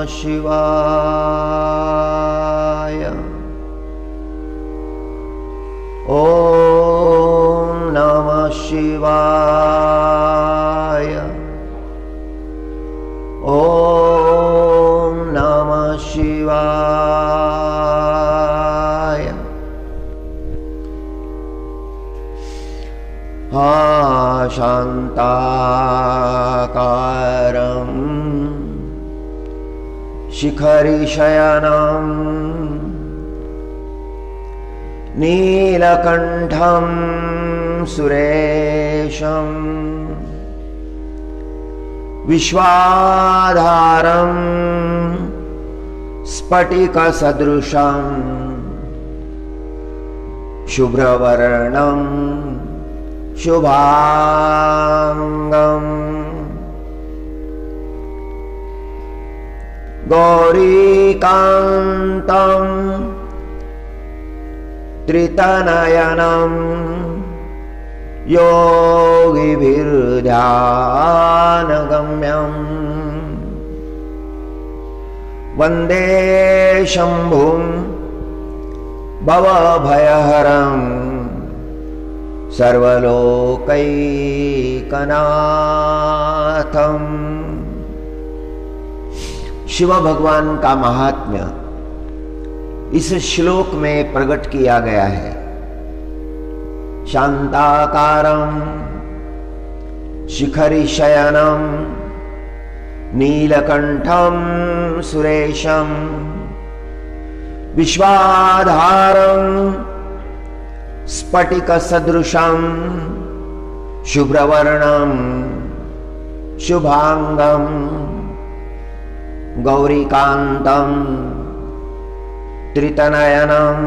शिवाय। ओम नमः शिवाय। ओम नमः शिवाय। शान्ताकारं शिखरिशयनं नीलकण्ठं सुरेशं विश्वाधारं स्फटिकसदृशं शुभ्रवर्णं शुभांगं गौरीकान्तं त्रितनयनं योगिभिर्ध्यानगम्यं वन्दे शम्भुं भवभयहरं सर्वलोकैकनाथम्। शिव भगवान का महात्म्य इस श्लोक में प्रकट किया गया है। शांताकारं शिखरिशयनं नीलकंठं सुरेशं विश्वाधारं स्फटिकसदृशं शुभ्रवर्णं शुभांगं गौरीकान्तं त्रितनयनं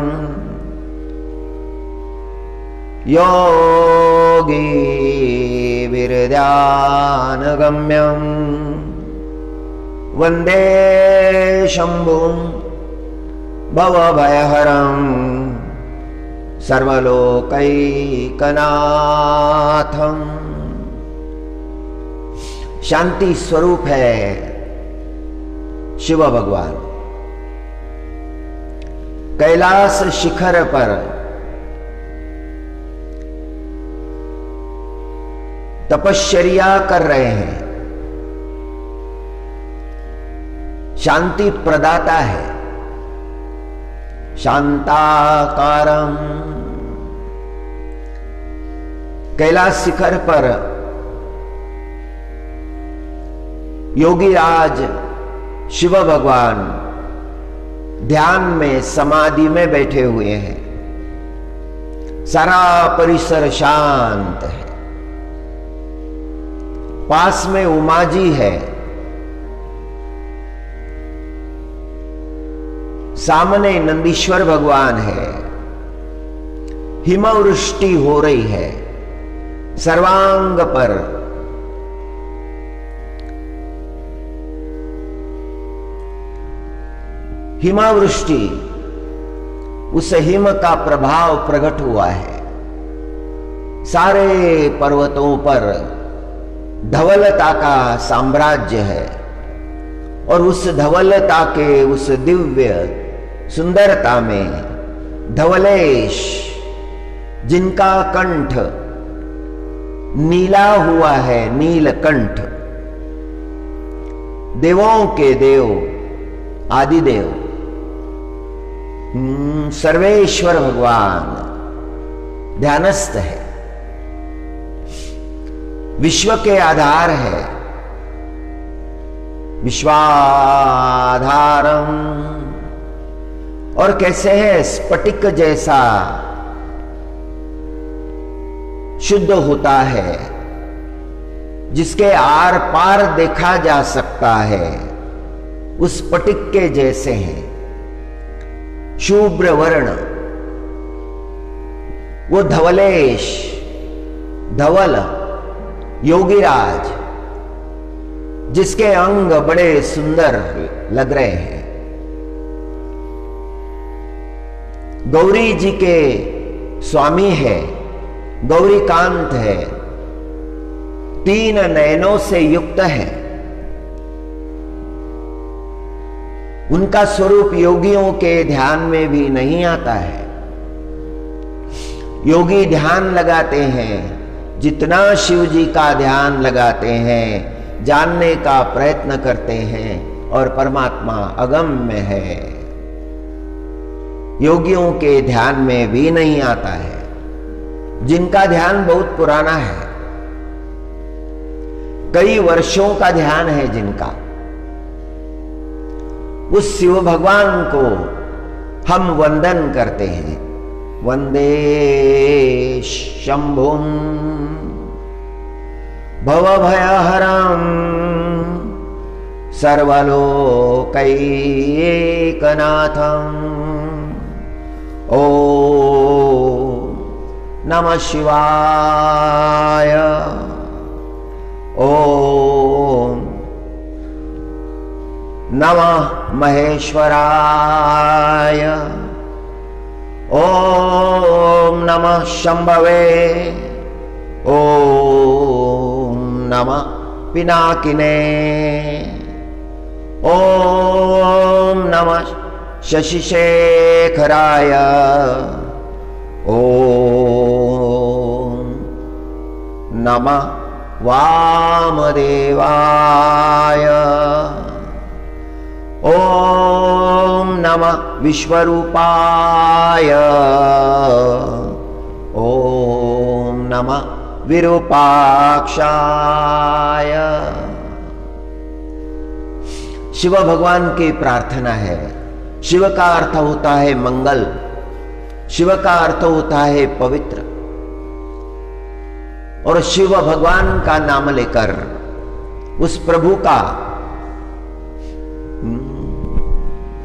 योगिभिर्ध्यानगम्यं वन्दे शम्भुं भवभयहरं सर्वलोकैकनाथं। शांति स्वरूप है शिव भगवान। कैलाश शिखर पर तपश्चर्या कर रहे हैं। शांति प्रदाता है। शांताकारं कैलाश शिखर पर योगीराज शिव भगवान ध्यान में समाधि में बैठे हुए हैं। सारा परिसर शांत है। पास में उमा जी है। सामने नंदीश्वर भगवान है। हिमवृष्टि हो रही है सर्वांग पर। हिमावृष्टि, उस हिम का प्रभाव प्रकट हुआ है। सारे पर्वतों पर धवलता का साम्राज्य है और उस धवलता के उस दिव्य सुंदरता में धवलेश, जिनका कंठ नीला हुआ है, नीलकंठ, देवों के देव, आदिदेव सर्वेश्वर भगवान ध्यानस्थ है। विश्व के आधार है। विश्वाधारम, और कैसे है स्फटिक जैसा शुद्ध होता है, जिसके आर पार देखा जा सकता है, उस स्फटिक के जैसे हैं। शुभ्र वर्ण, वो धवलेश, धवल योगीराज, जिसके अंग बड़े सुंदर लग रहे हैं। गौरी जी के स्वामी है, गौरीकांत है, 3 नयनों से युक्त है। उनका स्वरूप योगियों के ध्यान में भी नहीं आता है। योगी ध्यान लगाते हैं, जितना शिव जी का ध्यान लगाते हैं, जानने का प्रयत्न करते हैं, और परमात्मा अगम्य है, योगियों के ध्यान में भी नहीं आता है। जिनका ध्यान बहुत पुराना है, कई वर्षों का ध्यान है जिनका, उस शिव भगवान को हम वंदन करते हैं। वंदे शंभुम भवभयहरं सर्वलोकैकनाथं। ओम नमः शिवाय। ओम नमः महेश्वराय। ओम नमः शंभवे। ओम नमः पिनाकिने। ओम नमः शशिशेखराय। ओम नमः वामदेवाय। ओम नमः विश्वरूपाय। ओम नमः विरूपाक्षाय। शिव भगवान की प्रार्थना है। शिव का अर्थ होता है मंगल, शिव का अर्थ होता है पवित्र। और शिव भगवान का नाम लेकर, उस प्रभु का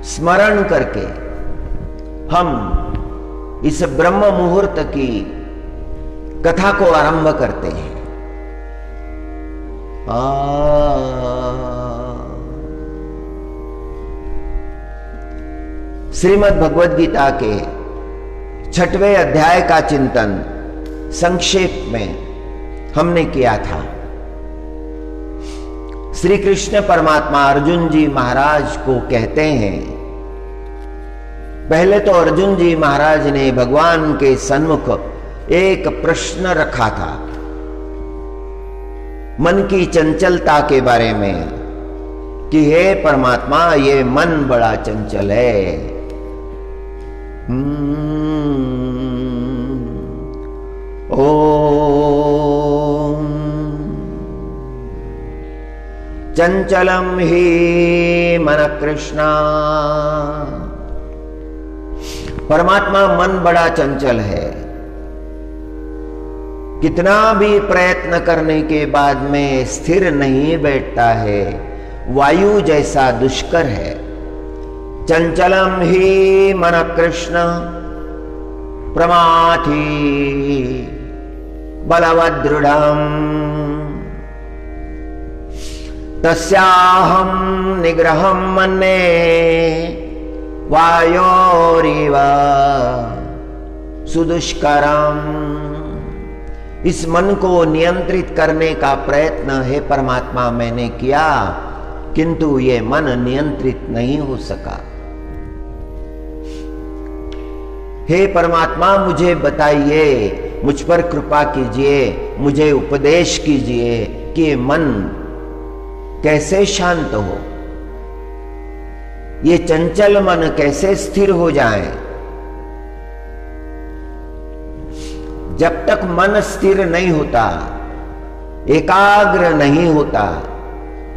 स्मरण करके हम इस ब्रह्म मुहूर्त की कथा को आरंभ करते हैं। श्रीमद् भगवद गीता के 6वें अध्याय का चिंतन संक्षेप में हमने किया था। श्री कृष्ण परमात्मा अर्जुन जी महाराज को कहते हैं, पहले तो अर्जुन जी महाराज ने भगवान के सन्मुख एक प्रश्न रखा था मन की चंचलता के बारे में, कि हे परमात्मा, ये मन बड़ा चंचल है। ओम चंचलम ही मन कृष्णा। परमात्मा मन बड़ा चंचल है, कितना भी प्रयत्न करने के बाद में स्थिर नहीं बैठता है, वायु जैसा दुष्कर है। चंचलम ही मन कृष्ण प्रमाथि बलवदृढ़म् तस्याहं निग्रहं मन्ये वायोरिव सुदुष्करम्। इस मन को नियंत्रित करने का प्रयत्न है परमात्मा मैंने किया, किंतु ये मन नियंत्रित नहीं हो सका। हे परमात्मा, मुझे बताइए, मुझ पर कृपा कीजिए, मुझे उपदेश कीजिए कि ये मन कैसे शांत हो, ये चंचल मन कैसे स्थिर हो जाए। जब तक मन स्थिर नहीं होता, एकाग्र नहीं होता,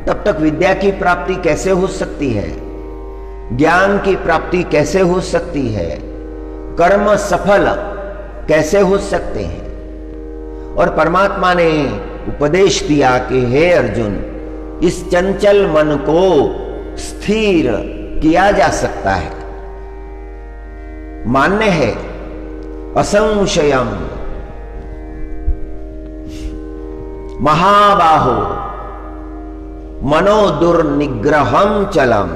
तब तक विद्या की प्राप्ति कैसे हो सकती है, ज्ञान की प्राप्ति कैसे हो सकती है, कर्म सफल कैसे हो सकते हैं। और परमात्मा ने उपदेश दिया कि हे अर्जुन, इस चंचल मन को स्थिर किया जा सकता है। मान्य है असंशयम महाबाहो मनो दुर्निग्रहम चलम,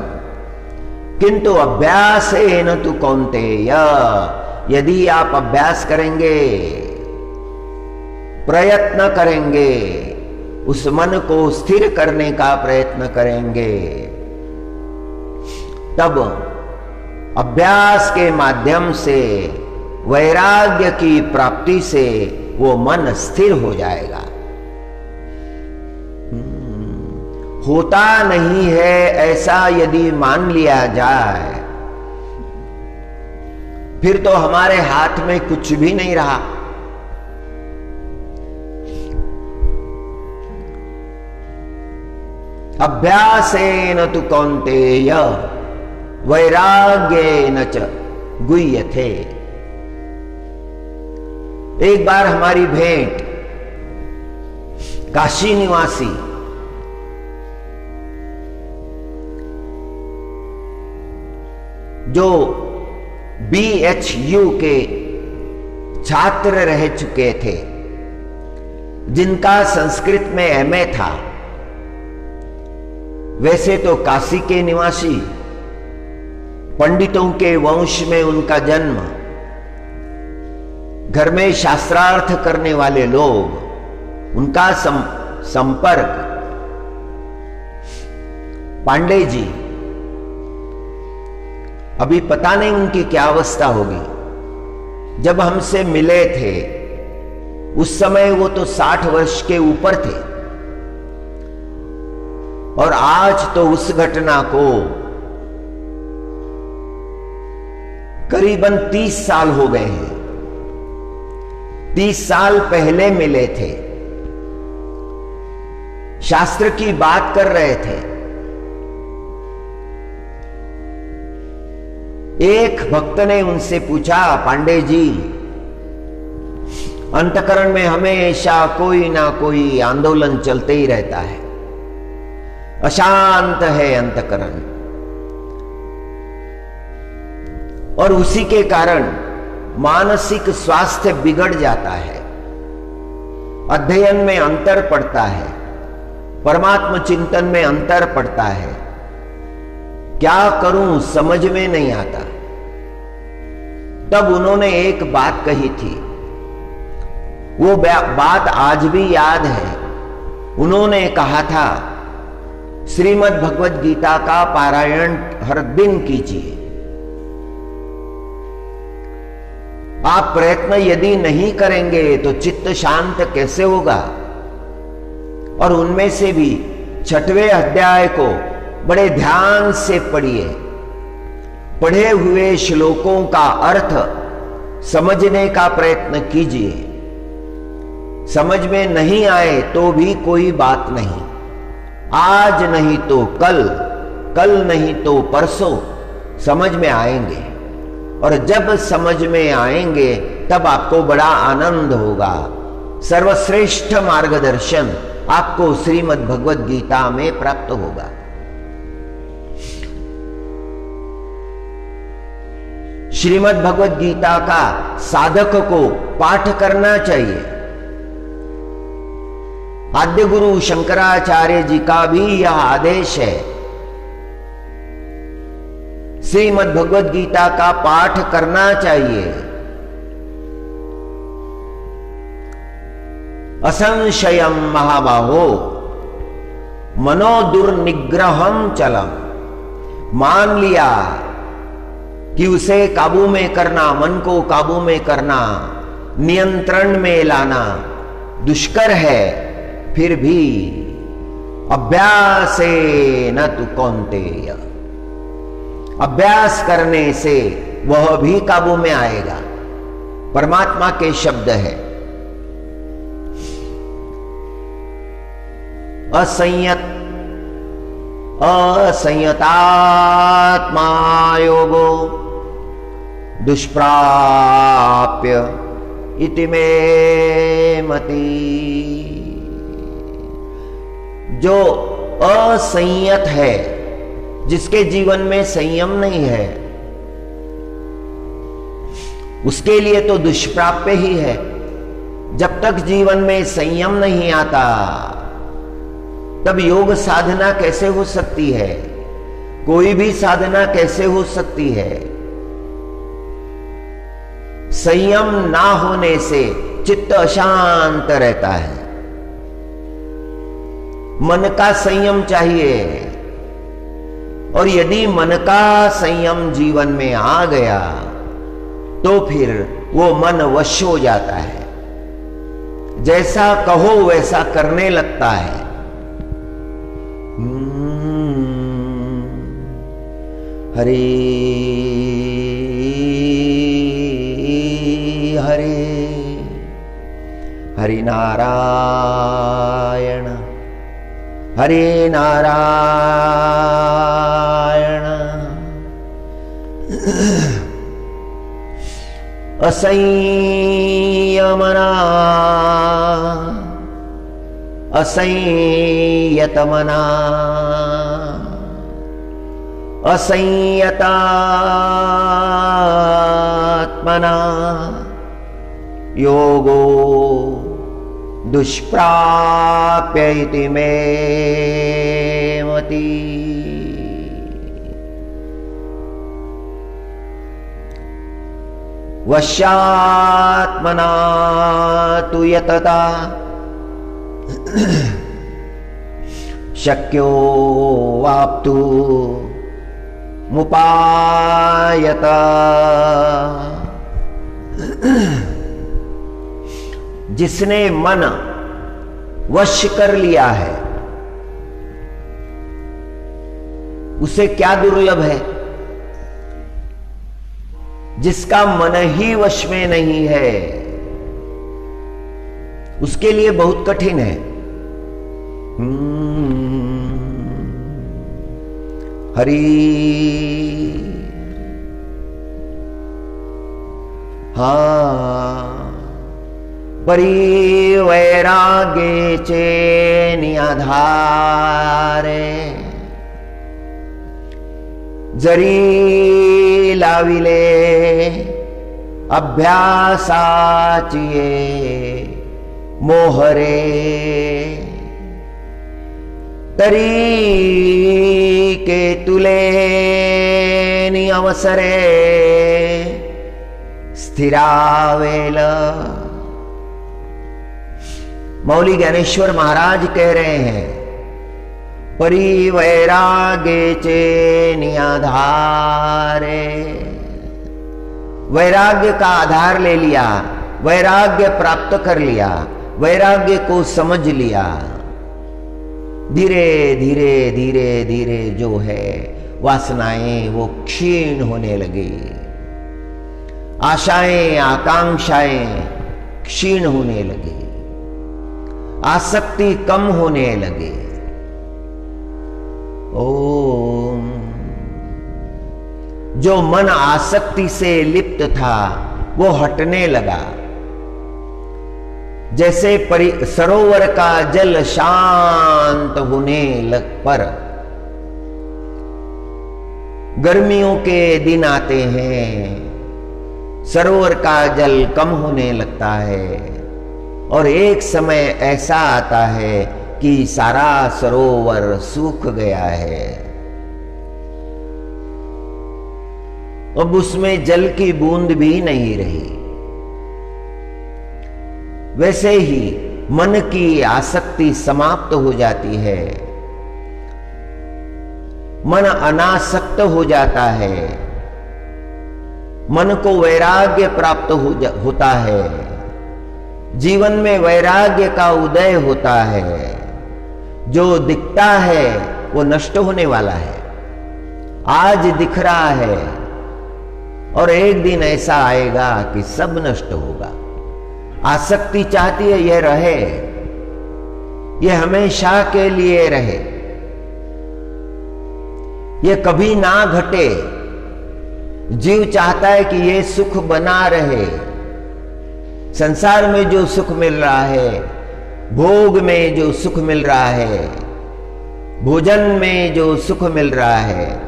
किंतु अभ्यासेन तु कौन्तेय, यदि आप अभ्यास करेंगे, प्रयत्न करेंगे, उस मन को स्थिर करने का प्रयत्न करेंगे, तब अभ्यास के माध्यम से, वैराग्य की प्राप्ति से वो मन स्थिर हो जाएगा। होता नहीं है ऐसा यदि मान लिया जाए, फिर तो हमारे हाथ में कुछ भी नहीं रहा। अभ्यासेन तु कौन्तेय वैराग्येन च गुह्यते। एक बार हमारी भेंट काशी निवासी जो BHU के छात्र रह चुके थे, जिनका संस्कृत में MA था, वैसे तो काशी के निवासी, पंडितों के वंश में उनका जन्म, घर में शास्त्रार्थ करने वाले लोग, उनका संपर्क पांडे जी, अभी पता नहीं उनकी क्या अवस्था होगी। जब हमसे मिले थे उस समय वो तो 60 वर्ष के ऊपर थे, और आज तो उस घटना को करीबन 30 साल हो गए हैं। 30 साल पहले मिले थे, शास्त्र की बात कर रहे थे। एक भक्त ने उनसे पूछा, पांडे जी, अंतकरण में हमेशा कोई ना कोई आंदोलन चलते ही रहता है, अशांत है अंतकरण, और उसी के कारण मानसिक स्वास्थ्य बिगड़ जाता है, अध्ययन में अंतर पड़ता है, परमात्मा चिंतन में अंतर पड़ता है, क्या करूं समझ में नहीं आता। तब उन्होंने एक बात कही थी, वो बात आज भी याद है। उन्होंने कहा था, श्रीमद् भगवद गीता का पारायण हर दिन कीजिए। आप प्रयत्न यदि नहीं करेंगे तो चित्त शांत कैसे होगा। और उनमें से भी 6वें अध्याय को बड़े ध्यान से पढ़िए, पढ़े हुए श्लोकों का अर्थ समझने का प्रयत्न कीजिए। समझ में नहीं आए तो भी कोई बात नहीं, आज नहीं तो कल, कल नहीं तो परसों समझ में आएंगे, और जब समझ में आएंगे तब आपको बड़ा आनंद होगा। सर्वश्रेष्ठ मार्गदर्शन आपको श्रीमद् भगवद गीता में प्राप्त होगा। श्रीमद् भगवद गीता का साधक को पाठ करना चाहिए। आद्य गुरु शंकराचार्य जी का भी यह आदेश है, श्रीमद् भगवद गीता का पाठ करना चाहिए। असंशयम महाबाहो मनो दुर्निग्रहम चलम। मान लिया कि उसे काबू में करना, मन को काबू में करना, नियंत्रण में लाना दुष्कर है, फिर भी अभ्यासेन तु कौन्तेय, अभ्यास करने से वह भी काबू में आएगा। परमात्मा के शब्द है। असंयतात्मा योगो दुष्प्राप्य इति मे मति। जो असंयत है, जिसके जीवन में संयम नहीं है, उसके लिए तो दुष्प्राप्य ही है। जब तक जीवन में संयम नहीं आता तब योग साधना कैसे हो सकती है, कोई भी साधना कैसे हो सकती है। संयम ना होने से चित्त अशांत रहता है। मन का संयम चाहिए, और यदि मन का संयम जीवन में आ गया तो फिर वो मन वश हो जाता है, जैसा कहो वैसा करने लगता है। हरे हरे हरि नारायण हरे नारायण। असंयमना असंयतमना असंयतात्मना योगो दुष्प्राप्य इति मे मति। वश्यात्मना तु यतता शक्यो वाप्तु मुपायता। जिसने मन वश कर लिया है उसे क्या दुर्लभ है? जिसका मन ही वश में नहीं है उसके लिए बहुत कठिन है। हरि हाँ परिवैराग्ये चेनियाधारे जरी लाविले अभ्यासाचिये मोहरे तरी के तुले अवसरे स्थिरावेल। मौली ज्ञानेश्वर महाराज कह रहे हैं परिवैराग्ये चेनियाधारे। वैराग्य का आधार ले लिया, वैराग्य प्राप्त कर लिया, वैराग्य को समझ लिया। धीरे धीरे धीरे धीरे जो है वासनाएं वो क्षीण होने लगी, आशाएं आकांक्षाएं क्षीण होने लगी, आसक्ति कम होने लगे। ओम। जो मन आसक्ति से लिप्त था वो हटने लगा, जैसे सरोवर का जल शांत होने पर गर्मियों के दिन आते हैं, सरोवर का जल कम होने लगता है और एक समय ऐसा आता है कि सारा सरोवर सूख गया है, अब उसमें जल की बूंद भी नहीं रही। वैसे ही मन की आसक्ति समाप्त हो जाती है, मन अनासक्त हो जाता है, मन को वैराग्य प्राप्त होता है, जीवन में वैराग्य का उदय होता है। जो दिखता है वो नष्ट होने वाला है, आज दिख रहा है और एक दिन ऐसा आएगा कि सब नष्ट होगा। आसक्ति चाहती है यह रहे, यह हमेशा के लिए रहे, यह कभी ना घटे। जीव चाहता है कि यह सुख बना रहे। संसार में जो सुख मिल रहा है, भोग में जो सुख मिल रहा है, भोजन में जो सुख मिल रहा है,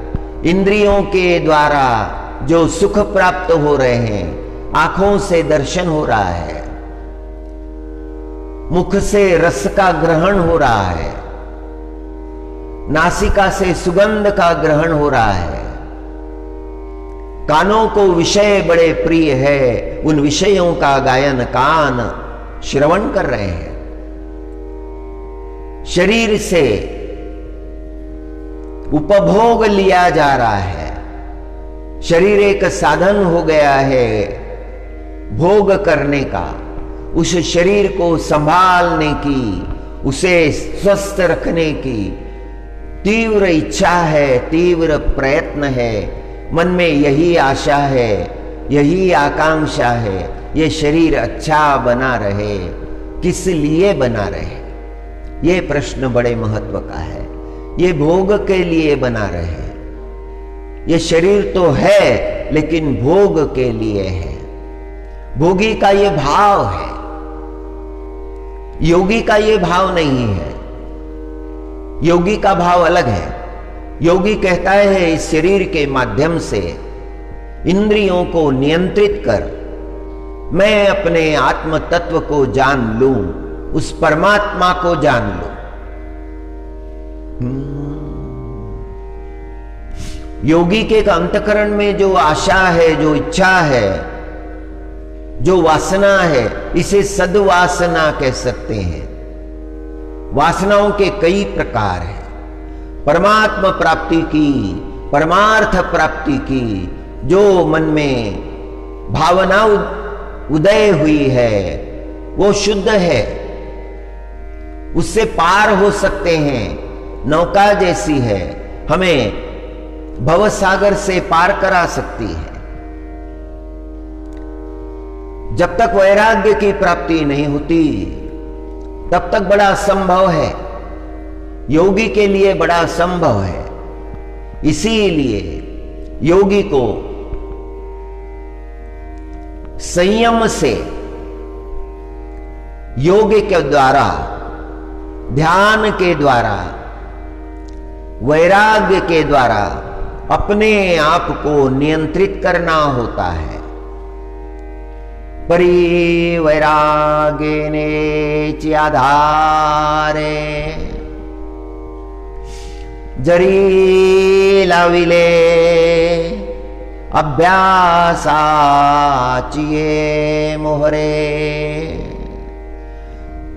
इंद्रियों के द्वारा जो सुख प्राप्त हो रहे हैं, आंखों से दर्शन हो रहा है, मुख से रस का ग्रहण हो रहा है, नासिका से सुगंध का ग्रहण हो रहा है, कानों को विषय बड़े प्रिय है, उन विषयों का गायन कान श्रवण कर रहे हैं। शरीर से उपभोग लिया जा रहा है। शरीर एक साधन हो गया है भोग करने का। उस शरीर को संभालने की, उसे स्वस्थ रखने की तीव्र इच्छा है, तीव्र प्रयत्न है। मन में यही आशा है, यही आकांक्षा है, ये शरीर अच्छा बना रहे। किस लिए बना रहे? ये प्रश्न बड़े महत्व का है। ये भोग के लिए बना रहे। ये शरीर तो है लेकिन भोग के लिए है। भोगी का ये भाव है, योगी का ये भाव नहीं है। योगी का भाव अलग है। योगी कहता है इस शरीर के माध्यम से इंद्रियों को नियंत्रित कर मैं अपने आत्म तत्व को जान लूं, उस परमात्मा को जान लूं। योगी के अंतकरण में जो आशा है, जो इच्छा है, जो वासना है, इसे सद्वासना कह सकते हैं। वासनाओं के कई प्रकार हैं। परमात्मा प्राप्ति की, परमार्थ प्राप्ति की जो मन में भावना उदय हुई है वो शुद्ध है, उससे पार हो सकते हैं। नौका जैसी है, हमें भवसागर से पार करा सकती है। जब तक वैराग्य की प्राप्ति नहीं होती तब तक बड़ा असंभव है। योगी के लिए बड़ा असंभव है। इसीलिए योगी को संयम से, योग के द्वारा, ध्यान के द्वारा, वैराग्य के द्वारा अपने आप को नियंत्रित करना होता है। परिवैराग्येने च आधारे जरी लाविले अभ्यासाचिये मोहरे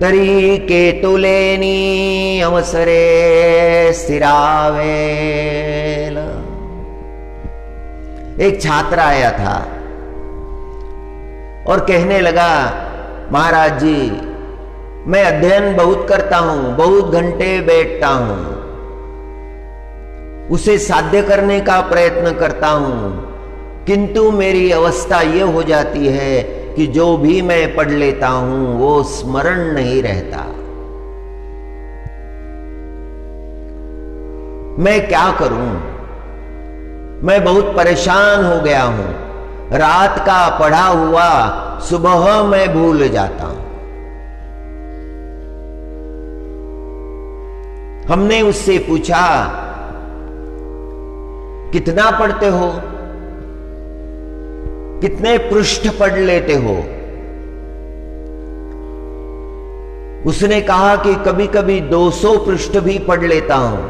तरी के तुलेनी अवसरे स्थिरावेल। एक छात्र आया था और कहने लगा, महाराज जी मैं अध्ययन बहुत करता हूं, बहुत घंटे बैठता हूं, उसे साध्य करने का प्रयत्न करता हूं, किंतु मेरी अवस्था यह हो जाती है कि जो भी मैं पढ़ लेता हूं वो स्मरण नहीं रहता। मैं क्या करूं? मैं बहुत परेशान हो गया हूं। रात का पढ़ा हुआ सुबह मैं भूल जाता हूं। हमने उससे पूछा, कितना पढ़ते हो? कितने पृष्ठ पढ़ लेते हो? उसने कहा कि कभी कभी 200 पृष्ठ भी पढ़ लेता हूं।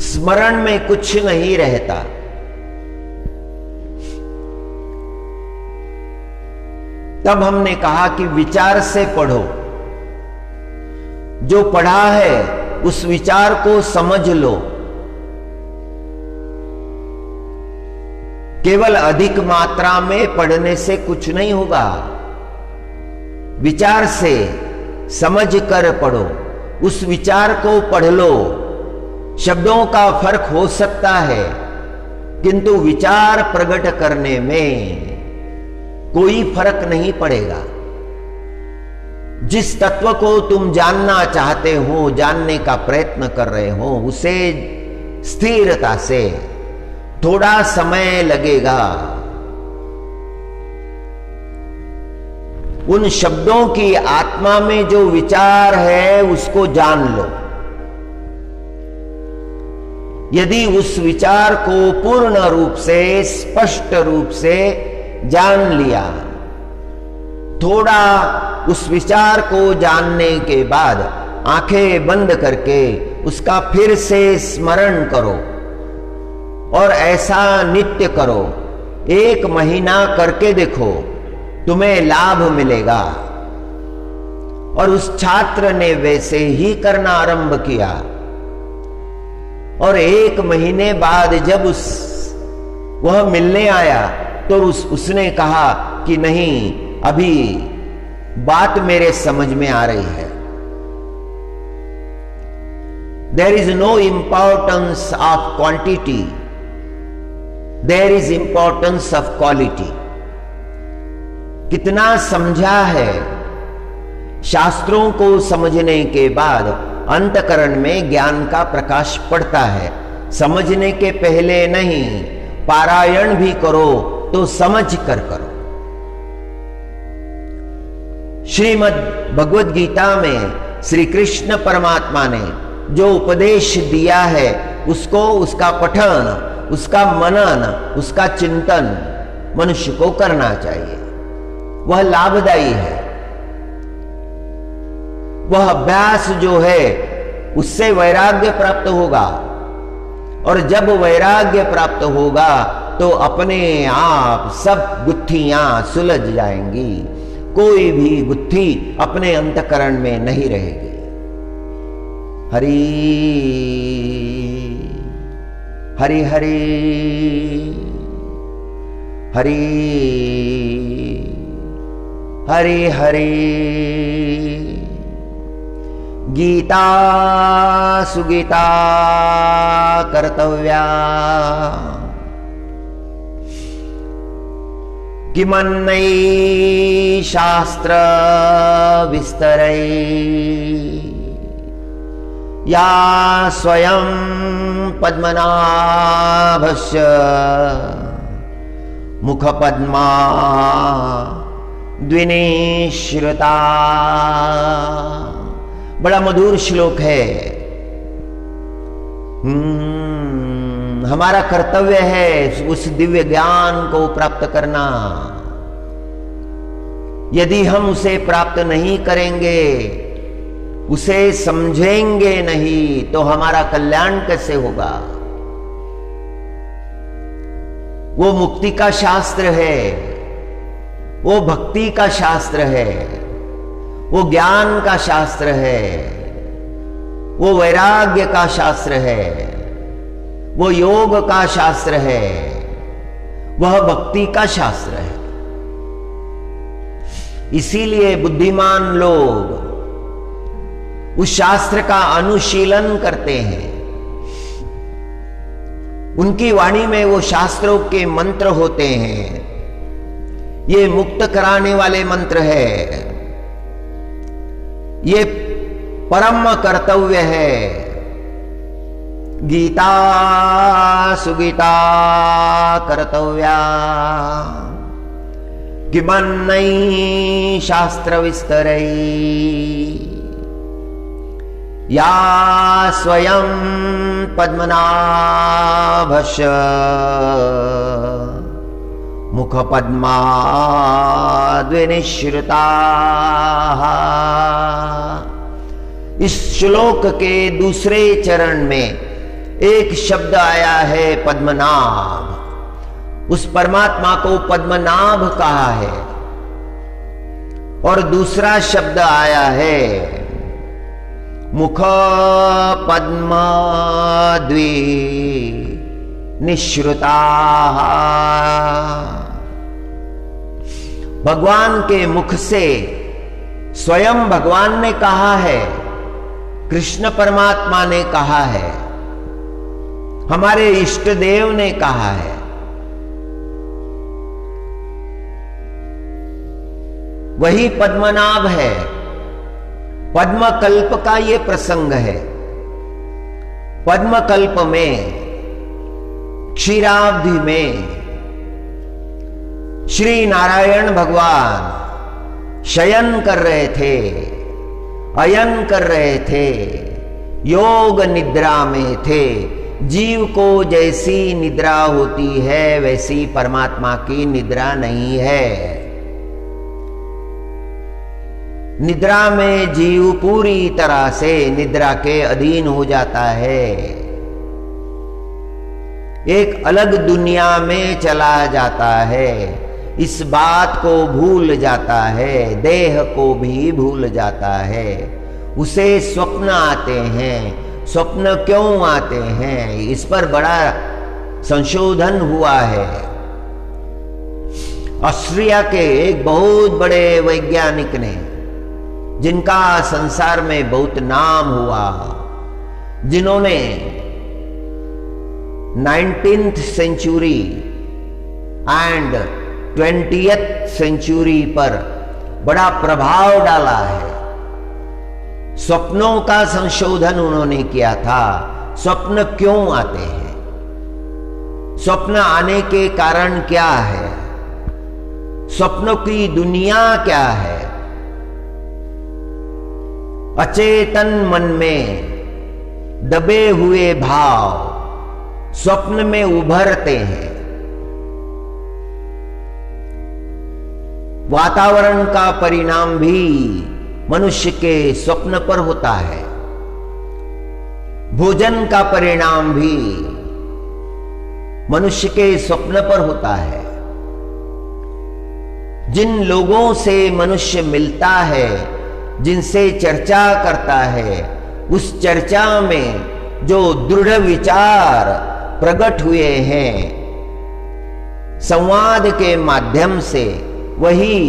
स्मरण में कुछ नहीं रहता। तब हमने कहा कि विचार से पढ़ो। जो पढ़ा है उस विचार को समझ लो। केवल अधिक मात्रा में पढ़ने से कुछ नहीं होगा। विचार से समझ कर पढ़ो। उस विचार को पढ़ लो। शब्दों का फर्क हो सकता है, किंतु विचार प्रकट करने में कोई फर्क नहीं पड़ेगा। जिस तत्व को तुम जानना चाहते हो, जानने का प्रयत्न कर रहे हो, उसे स्थिरता से, थोड़ा समय लगेगा। उन शब्दों की आत्मा में जो विचार है उसको जान लो। यदि उस विचार को पूर्ण रूप से, स्पष्ट रूप से जान लिया, थोड़ा उस विचार को जानने के बाद आंखें बंद करके उसका फिर से स्मरण करो और ऐसा नित्य करो। 1 महीना करके देखो, तुम्हें लाभ मिलेगा। और उस छात्र ने वैसे ही करना आरंभ किया। और 1 महीने बाद जब वह मिलने आया तो उसने कहा कि नहीं, अभी बात मेरे समझ में आ रही है। There is no importance of quantity, there is importance of quality. कितना समझा है, शास्त्रों को समझने के बाद अंतकरण में ज्ञान का प्रकाश पड़ता है। समझने के पहले नहीं, पारायण भी करो तो समझ कर करो। श्रीमद् भगवद गीता में श्री कृष्ण परमात्मा ने जो उपदेश दिया है, उसको, उसका पठन, उसका मनन, उसका चिंतन मनुष्य को करना चाहिए। वह लाभदायी है। वह अभ्यास जो है उससे वैराग्य प्राप्त होगा, और जब वैराग्य प्राप्त होगा तो अपने आप सब गुत्थियां सुलझ जाएंगी। कोई भी गुत्थी अपने अंतकरण में नहीं रहेगी। हरि हरि हरि हरि हरि हरि। गीता सुगीता कर्तव्या, किमन्नै शास्त्र विस्तरै, या स्वयं पद्मनाभस्य मुखपद्मा द्विनिश्रुता। बड़ा मधुर श्लोक है। हमारा कर्तव्य है उस दिव्य ज्ञान को प्राप्त करना। यदि हम उसे प्राप्त नहीं करेंगे, उसे समझेंगे नहीं, तो हमारा कल्याण कैसे होगा? वो मुक्ति का शास्त्र है, वो भक्ति का शास्त्र है, वो ज्ञान का शास्त्र है, वो वैराग्य का शास्त्र है, वो योग का शास्त्र है, वह भक्ति का शास्त्र है। इसीलिए बुद्धिमान लोग उस शास्त्र का अनुशीलन करते हैं। उनकी वाणी में वो शास्त्रों के मंत्र होते हैं। ये मुक्त कराने वाले मंत्र है। ये परम कर्तव्य है। गीता सुगीता कर्तव्या, किमन्नै शास्त्र विस्तरै, या स्वयं पद्मनाभस्य मुखपद्मा द्विनिश्रुता। इस श्लोक के दूसरे चरण में एक शब्द आया है पद्मनाभ। उस परमात्मा को पद्मनाभ कहा है। और दूसरा शब्द आया है मुख पद्मा द्वि निश्रुता। भगवान के मुख से स्वयं भगवान ने कहा है, कृष्ण परमात्मा ने कहा है, हमारे इष्ट देव ने कहा है। वही पद्मनाभ है। पद्मकल्प का ये प्रसंग है। पद्मकल्प में, क्षीराब्धि में श्री नारायण भगवान शयन कर रहे थे, अयन कर रहे थे, योग निद्रा में थे। जीव को जैसी निद्रा होती है वैसी परमात्मा की निद्रा नहीं है। निद्रा में जीव पूरी तरह से निद्रा के अधीन हो जाता है। एक अलग दुनिया में चला जाता है। इस बात को भूल जाता है, देह को भी भूल जाता है। उसे स्वप्न आते हैं, स्वप्न क्यों आते हैं, इस पर बड़ा संशोधन हुआ है। ऑस्ट्रिया के एक बहुत बड़े वैज्ञानिक ने, जिनका संसार में बहुत नाम हुआ, जिन्होंने 19th century and 20th century पर बड़ा प्रभाव डाला है। स्वप्नों का संशोधन उन्होंने किया था। स्वप्न क्यों आते हैं, स्वप्न आने के कारण क्या है, स्वप्नों की दुनिया क्या है। अचेतन मन में दबे हुए भाव स्वप्न में उभरते हैं। वातावरण का परिणाम भी मनुष्य के स्वप्न पर होता है। भोजन का परिणाम भी मनुष्य के स्वप्न पर होता है। जिन लोगों से मनुष्य मिलता है, जिनसे चर्चा करता है, उस चर्चा में जो दृढ़ विचार प्रकट हुए हैं, संवाद के माध्यम से वही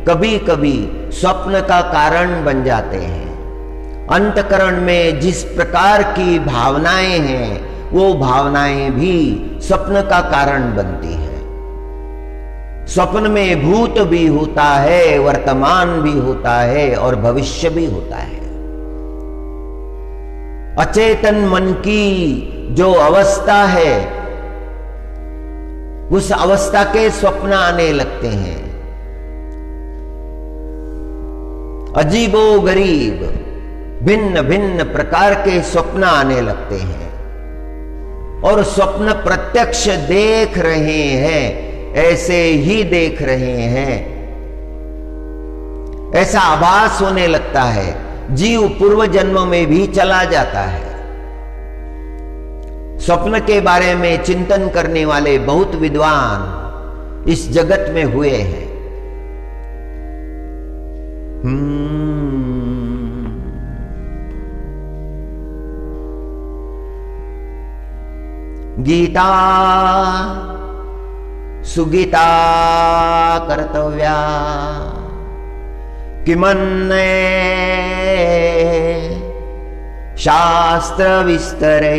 कभी कभी स्वप्न का कारण बन जाते हैं। अंतकरण में जिस प्रकार की भावनाएं हैं, वो भावनाएं भी स्वप्न का कारण बनती है। स्वप्न में भूत भी होता है, वर्तमान भी होता है और भविष्य भी होता है। अचेतन मन की जो अवस्था है, उस अवस्था के स्वप्न आने लगते हैं। अजीबो गरीब भिन्न भिन्न प्रकार के स्वप्न आने लगते हैं और स्वप्न प्रत्यक्ष देख रहे हैं, ऐसे ही देख रहे हैं, ऐसा आभास होने लगता है। जीव पूर्व जन्म में भी चला जाता है। स्वप्न के बारे में चिंतन करने वाले बहुत विद्वान इस जगत में हुए हैं। गीता सुगीता कर्तव्या किमन्ने शास्त्र विस्तरै।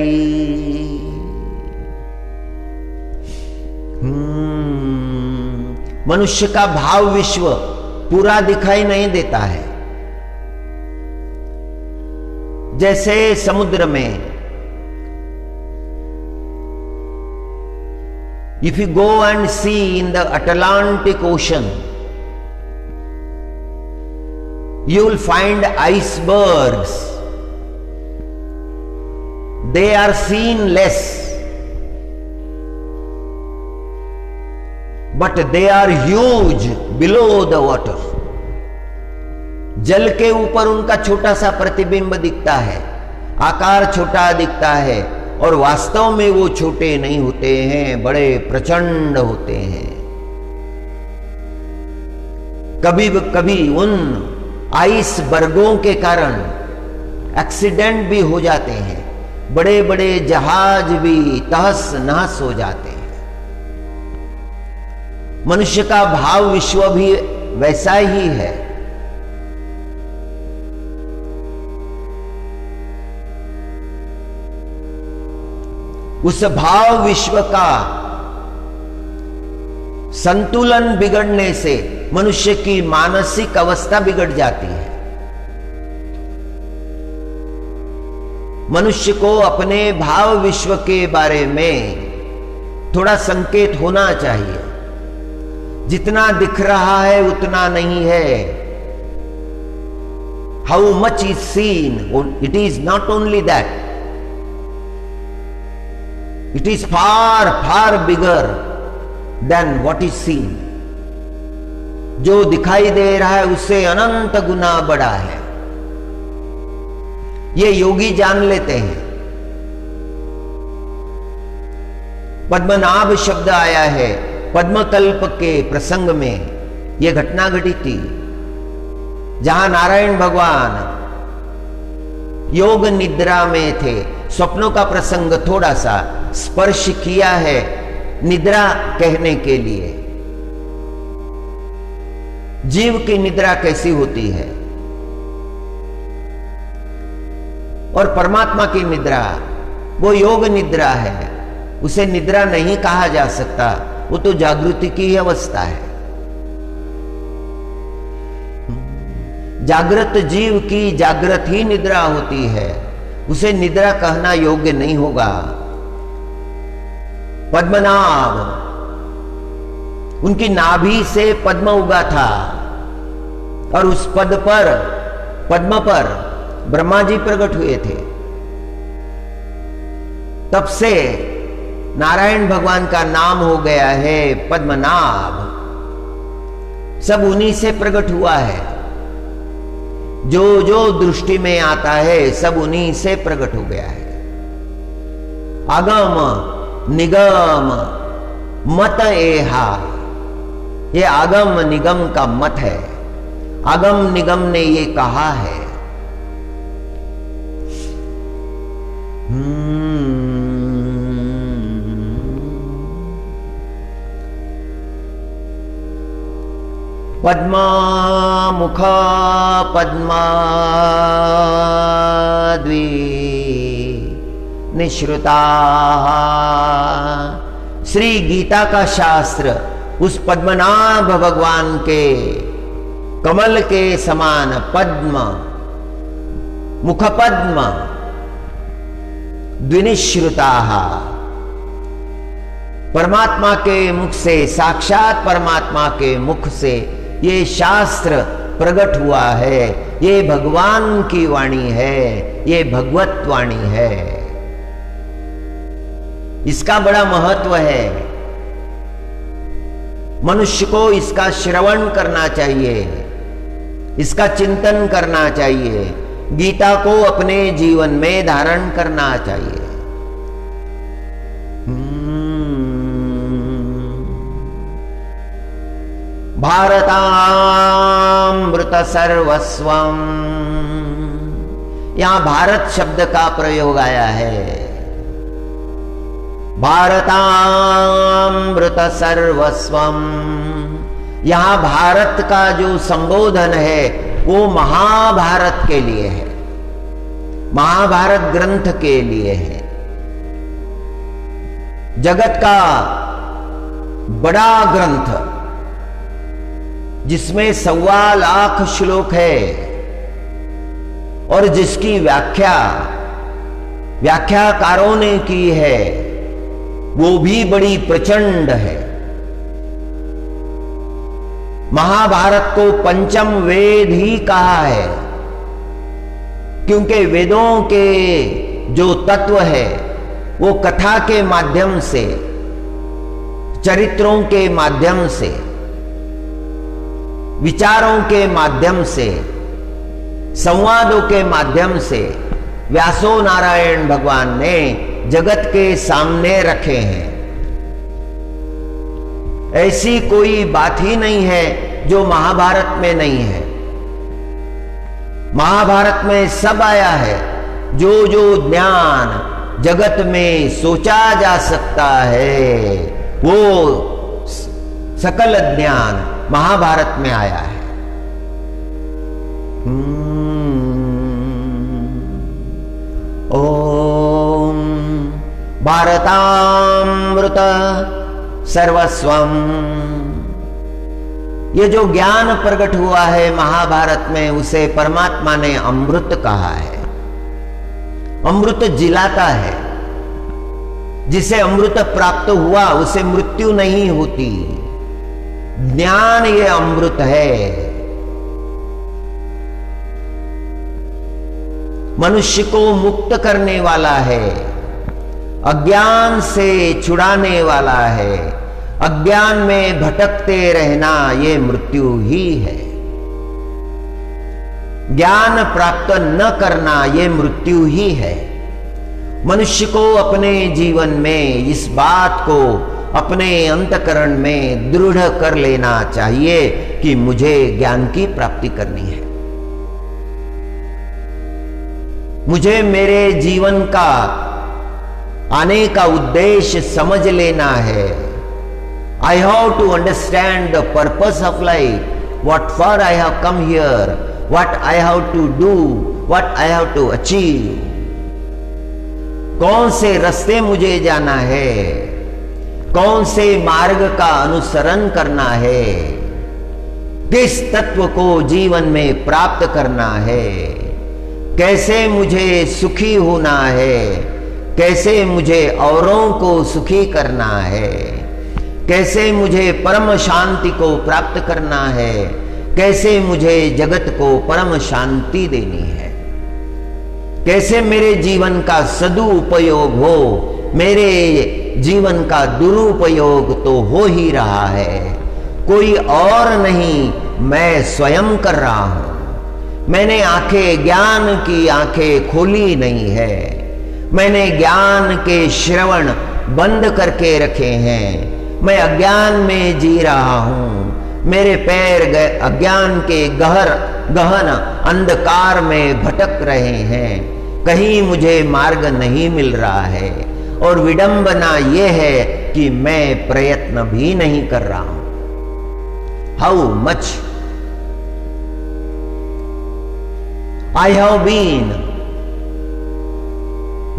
मनुष्य का भाव विश्व पूरा दिखाई नहीं देता है। जैसे समुद्र में if you go and see in the Atlantic Ocean, you will find icebergs. They are seen less, but they are huge below the water. जल के ऊपर उनका छोटा सा प्रतिबिंब दिखता है, आकार छोटा दिखता है, और वास्तव में वो छोटे नहीं होते हैं, बड़े प्रचंड होते हैं। कभी कभी उन आइसबर्गों के कारण एक्सीडेंट भी हो जाते हैं, बड़े बड़े जहाज भी तहस नहस हो जाते हैं। मनुष्य का भाव विश्व भी वैसा ही है। उस भाव विश्व का संतुलन बिगड़ने से मनुष्य की मानसिक अवस्था बिगड़ जाती है। मनुष्य को अपने भाव विश्व के बारे में थोड़ा संकेत होना चाहिए। जितना दिख रहा है उतना नहीं है। How much is seen, it is not only that, it is far far bigger than what is seen. जो दिखाई दे रहा है उससे अनंत गुना बड़ा है। ये योगी जान लेते हैं। पद्मनाभ शब्द आया है पद्मकल्प के प्रसंग में। यह घटना घटी थी जहां नारायण भगवान योग निद्रा में थे। स्वप्नों का प्रसंग थोड़ा सा स्पर्श किया है निद्रा कहने के लिए। जीव की निद्रा कैसी होती है और परमात्मा की निद्रा वो योग निद्रा है, उसे निद्रा नहीं कहा जा सकता, वो तो जागृति की ही अवस्था है। जागृत जीव की जागृत ही निद्रा होती है, उसे निद्रा कहना योग्य नहीं होगा। पद्मनाभ, उनकी नाभि से पद्म उगा था और उस पद्म पर ब्रह्मा जी प्रकट हुए थे। तब से नारायण भगवान का नाम हो गया है पद्मनाभ। सब उन्हीं से प्रकट हुआ है, जो जो दृष्टि में आता है सब उन्हीं से प्रकट हो गया है। आगम निगम मत एहा, ये आगम निगम का मत है। आगम निगम ने ये कहा है। पद्मा मुख पद्मा द्वि निश्रुता। श्री गीता का शास्त्र उस पद्मनाभ भगवान के कमल के समान पद्म मुख पद्म द्विनिश्रुता, परमात्मा के मुख से, साक्षात परमात्मा के मुख से ये शास्त्र प्रकट हुआ है। ये भगवान की वाणी है, ये भगवत वाणी है। इसका बड़ा महत्व है। मनुष्य को इसका श्रवण करना चाहिए, इसका चिंतन करना चाहिए, गीता को अपने जीवन में धारण करना चाहिए। भारतामृत सर्वस्वम, यहां भारत शब्द का प्रयोग आया है। भारतामृत सर्वस्वम, यहां भारत का जो संबोधन है वो महाभारत के लिए है, महाभारत ग्रंथ के लिए है। जगत का बड़ा ग्रंथ जिसमें 1.25 लाख श्लोक है और जिसकी व्याख्याकारों ने की है, वो भी बड़ी प्रचंड है। महाभारत को पंचम वेद ही कहा है, क्योंकि वेदों के जो तत्व है वो कथा के माध्यम से, चरित्रों के माध्यम से, विचारों के माध्यम से, संवादों के माध्यम से व्यासो नारायण भगवान ने जगत के सामने रखे हैं। ऐसी कोई बात ही नहीं है जो महाभारत में नहीं है। महाभारत में सब आया है। जो जो ज्ञान जगत में सोचा जा सकता है वो सकल ज्ञान महाभारत में आया है। ओम भारतामृत सर्वस्वम, ये जो ज्ञान प्रकट हुआ है महाभारत में उसे परमात्मा ने अमृत कहा है। अमृत जिलाता है। जिसे अमृत प्राप्त हुआ उसे मृत्यु नहीं होती। ज्ञान ये अमृत है। मनुष्य को मुक्त करने वाला है, अज्ञान से छुड़ाने वाला है। अज्ञान में भटकते रहना ये मृत्यु ही है। ज्ञान प्राप्त न करना ये मृत्यु ही है। मनुष्य को अपने जीवन में इस बात को अपने अंतकरण में दृढ़ कर लेना चाहिए कि मुझे ज्ञान की प्राप्ति करनी है। मुझे मेरे जीवन का आने का उद्देश्य समझ लेना है। I have to understand the purpose of life, what for I have come here, what I have to do, what I have to achieve. कौन से रास्ते मुझे जाना है, कौन से मार्ग का अनुसरण करना है, किस तत्व को जीवन में प्राप्त करना है, कैसे मुझे सुखी होना है, कैसे मुझे औरों को सुखी करना है, कैसे मुझे परम शांति को प्राप्त करना है, कैसे मुझे जगत को परम शांति देनी है, कैसे मेरे जीवन का सदुपयोग हो। मेरे जीवन का दुरुपयोग तो हो ही रहा है, कोई और नहीं, मैं स्वयं कर रहा हूं। मैंने आंखें, ज्ञान की आंखें खोली नहीं है, मैंने ज्ञान के श्रवण बंद करके रखे हैं। मैं अज्ञान में जी रहा हूं, मेरे पैर अज्ञान के गहन अंधकार में भटक रहे हैं, कहीं मुझे मार्ग नहीं मिल रहा है। और विडंबना यह है कि मैं प्रयत्न भी नहीं कर रहा हूं। How much I have been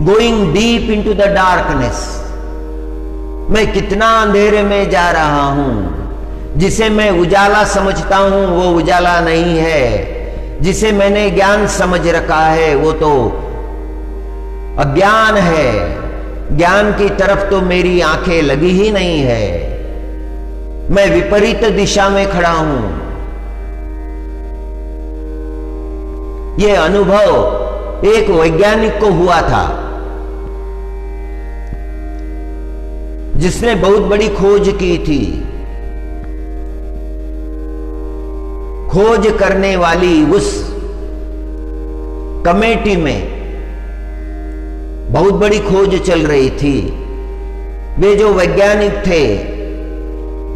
going deep into the darkness. मैं कितना अंधेरे में जा रहा हूं। जिसे मैं उजाला समझता हूं वो उजाला नहीं है, जिसे मैंने ज्ञान समझ रखा है वो तो अज्ञान है। ज्ञान की तरफ तो मेरी आंखें लगी ही नहीं है, मैं विपरीत दिशा में खड़ा हूं। यह अनुभव एक वैज्ञानिक को हुआ था जिसने बहुत बड़ी खोज की थी। खोज करने वाली उस कमेटी में बहुत बड़ी खोज चल रही थी। वे जो वैज्ञानिक थे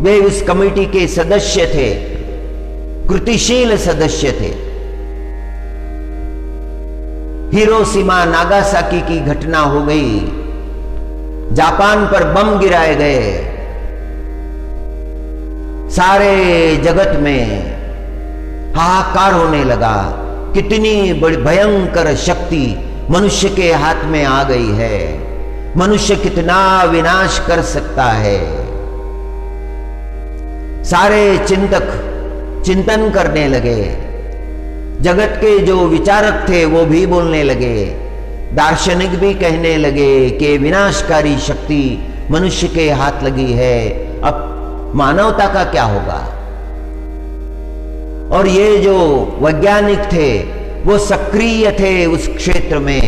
वे उस कमेटी के सदस्य थे, कृतिशील सदस्य थे। हिरोशिमा नागासाकी की घटना हो गई, जापान पर बम गिराए गए, सारे जगत में हाहाकार होने लगा। कितनी बड़ी भयंकर शक्ति मनुष्य के हाथ में आ गई है, मनुष्य कितना विनाश कर सकता है। सारे चिंतक चिंतन करने लगे, जगत के जो विचारक थे वो भी बोलने लगे, दार्शनिक भी कहने लगे कि विनाशकारी शक्ति मनुष्य के हाथ लगी है, अब मानवता का क्या होगा। और ये जो वैज्ञानिक थे वो सक्रिय थे उस क्षेत्र में,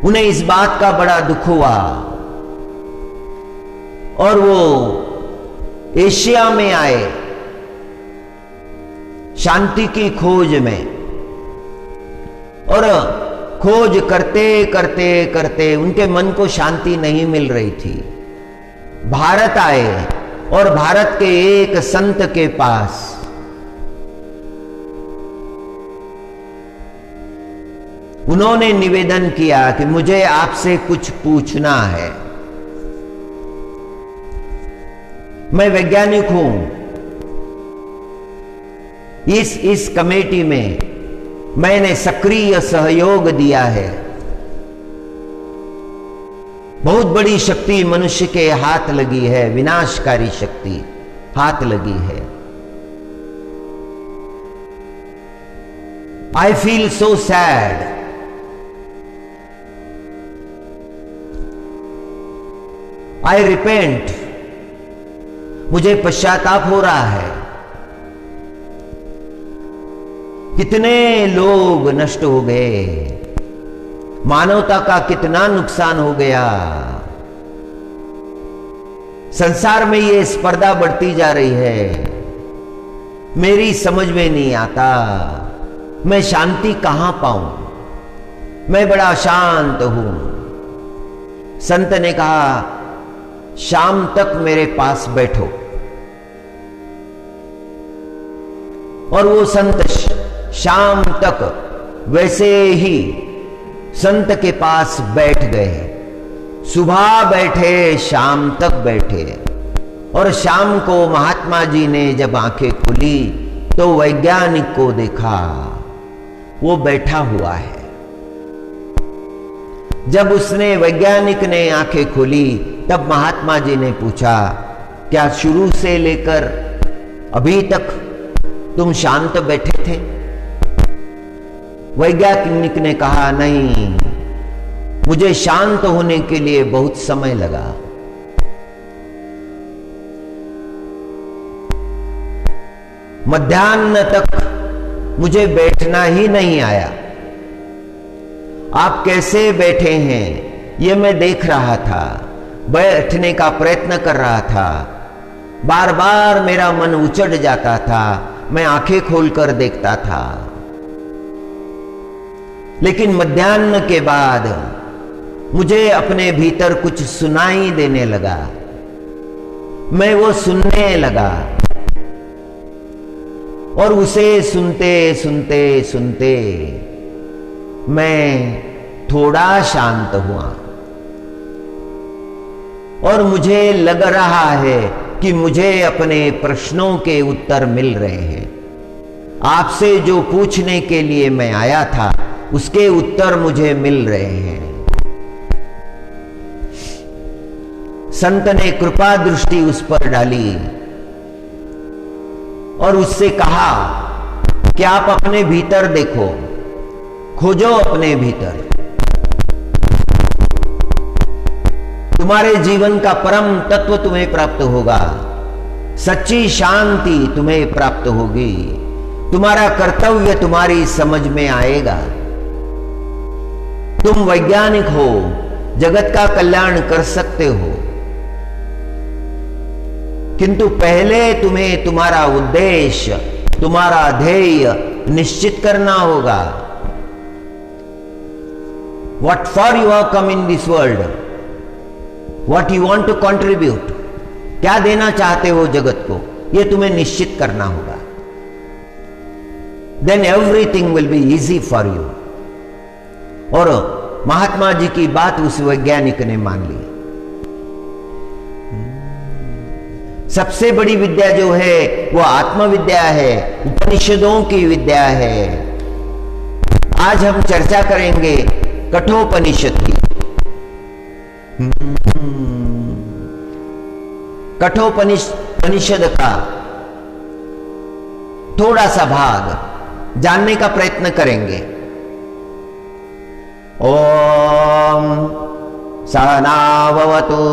उन्हें इस बात का बड़ा दुख हुआ और वो एशिया में आए शांति की खोज में। और खोज करते करते करते उनके मन को शांति नहीं मिल रही थी। भारत आए और भारत के एक संत के पास उन्होंने निवेदन किया कि मुझे आपसे कुछ पूछना है। मैं वैज्ञानिक हूं, इस कमेटी में मैंने सक्रिय सहयोग दिया है। बहुत बड़ी शक्ति मनुष्य के हाथ लगी है, विनाशकारी शक्ति हाथ लगी है। I feel so sad. I repent, मुझे पश्चाताप हो रहा है। कितने लोग नष्ट हो गए, मानवता का कितना नुकसान हो गया। संसार में ये स्पर्धा बढ़ती जा रही है, मेरी समझ में नहीं आता मैं शांति कहां पाऊं। मैं बड़ा शांत हूं। संत ने कहा शाम तक मेरे पास बैठो। और वो संत शाम तक वैसे ही संत के पास बैठ गए। सुबह बैठे, शाम तक बैठे, और शाम को महात्मा जी ने जब आंखें खुली तो वैज्ञानिक को देखा, वो बैठा हुआ है। जब उसने वैज्ञानिक ने आंखें खोली तब महात्मा जी ने पूछा, क्या शुरू से लेकर अभी तक तुम शांत बैठे थे? वैज्ञानिक ने कहा, नहीं, मुझे शांत होने के लिए बहुत समय लगा। मध्याह्न तक मुझे बैठना ही नहीं आया। आप कैसे बैठे हैं ये मैं देख रहा था, बैठने का प्रयत्न कर रहा था, बार बार मेरा मन उचट जाता था, मैं आंखें खोलकर देखता था। लेकिन मध्याह्न के बाद मुझे अपने भीतर कुछ सुनाई देने लगा, मैं वो सुनने लगा, और उसे सुनते सुनते सुनते मैं थोड़ा शांत हुआ, और मुझे लग रहा है कि मुझे अपने प्रश्नों के उत्तर मिल रहे हैं। आपसे जो पूछने के लिए मैं आया था उसके उत्तर मुझे मिल रहे हैं। संत ने कृपा दृष्टि उस पर डाली और उससे कहा कि आप अपने भीतर देखो, खोजो अपने भीतर, तुम्हारे जीवन का परम तत्व तुम्हें प्राप्त होगा, सच्ची शांति तुम्हें प्राप्त होगी, तुम्हारा कर्तव्य तुम्हारी समझ में आएगा। तुम वैज्ञानिक हो, जगत का कल्याण कर सकते हो, किंतु पहले तुम्हें तुम्हारा उद्देश्य, तुम्हारा ध्येय निश्चित करना होगा। What for you have come in this world? What you want to contribute? क्या देना चाहते हो जगत को, यह तुम्हें निश्चित करना होगा। Then everything will be easy for you. और महात्मा जी की बात उस वैज्ञानिक ने मान ली। सबसे बड़ी विद्या जो है वो आत्मविद्या है, उपनिषदों की विद्या है। आज हम चर्चा करेंगे कठोपनिषद की। कठोपनिषद का थोड़ा सा भाग जानने का प्रयत्न करेंगे। ओम सहना भवतु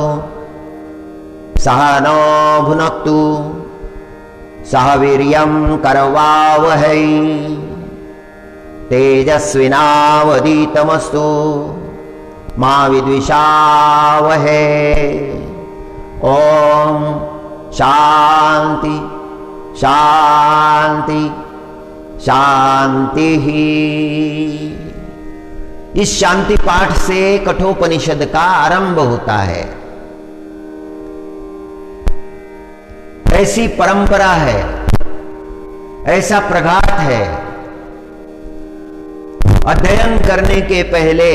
सहनो भुनक्तु सह वीर्यं करवावहै तेजस्विनावधीतमस्तु मा विद्विषावहै। ओम शांति शांति शांति ही। इस शांति पाठ से कठोपनिषद का आरंभ होता है। ऐसी परंपरा है, ऐसा प्रघात है। अध्ययन करने के पहले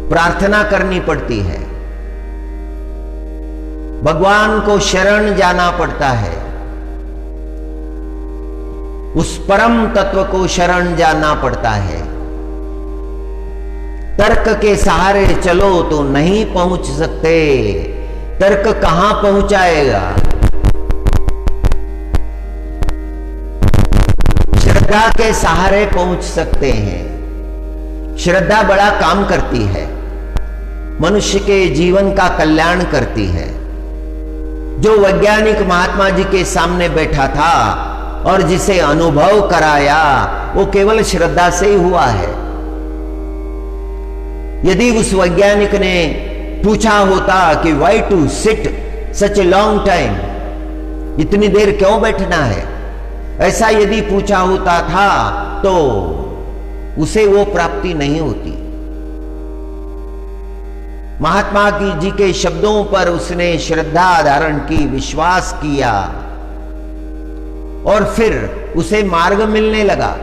प्रार्थना करनी पड़ती है, भगवान को शरण जाना पड़ता है, उस परम तत्व को शरण जाना पड़ता है। तर्क के सहारे चलो तो नहीं पहुंच सकते, तर्क कहां पहुंचाएगा। श्रद्धा के सहारे पहुंच सकते हैं। श्रद्धा बड़ा काम करती है, मनुष्य के जीवन का कल्याण करती है। जो वैज्ञानिक महात्मा जी के सामने बैठा था और जिसे अनुभव कराया, वो केवल श्रद्धा से ही हुआ है। यदि उस वैज्ञानिक ने पूछा होता कि why to sit such a long time, इतनी देर क्यों बैठना है, ऐसा यदि पूछा होता था तो उसे वो प्राप्ति नहीं होती। महात्मा जी के शब्दों पर उसने श्रद्धा धारण की, विश्वास किया, और फिर उसे मार्ग मिलने लगा।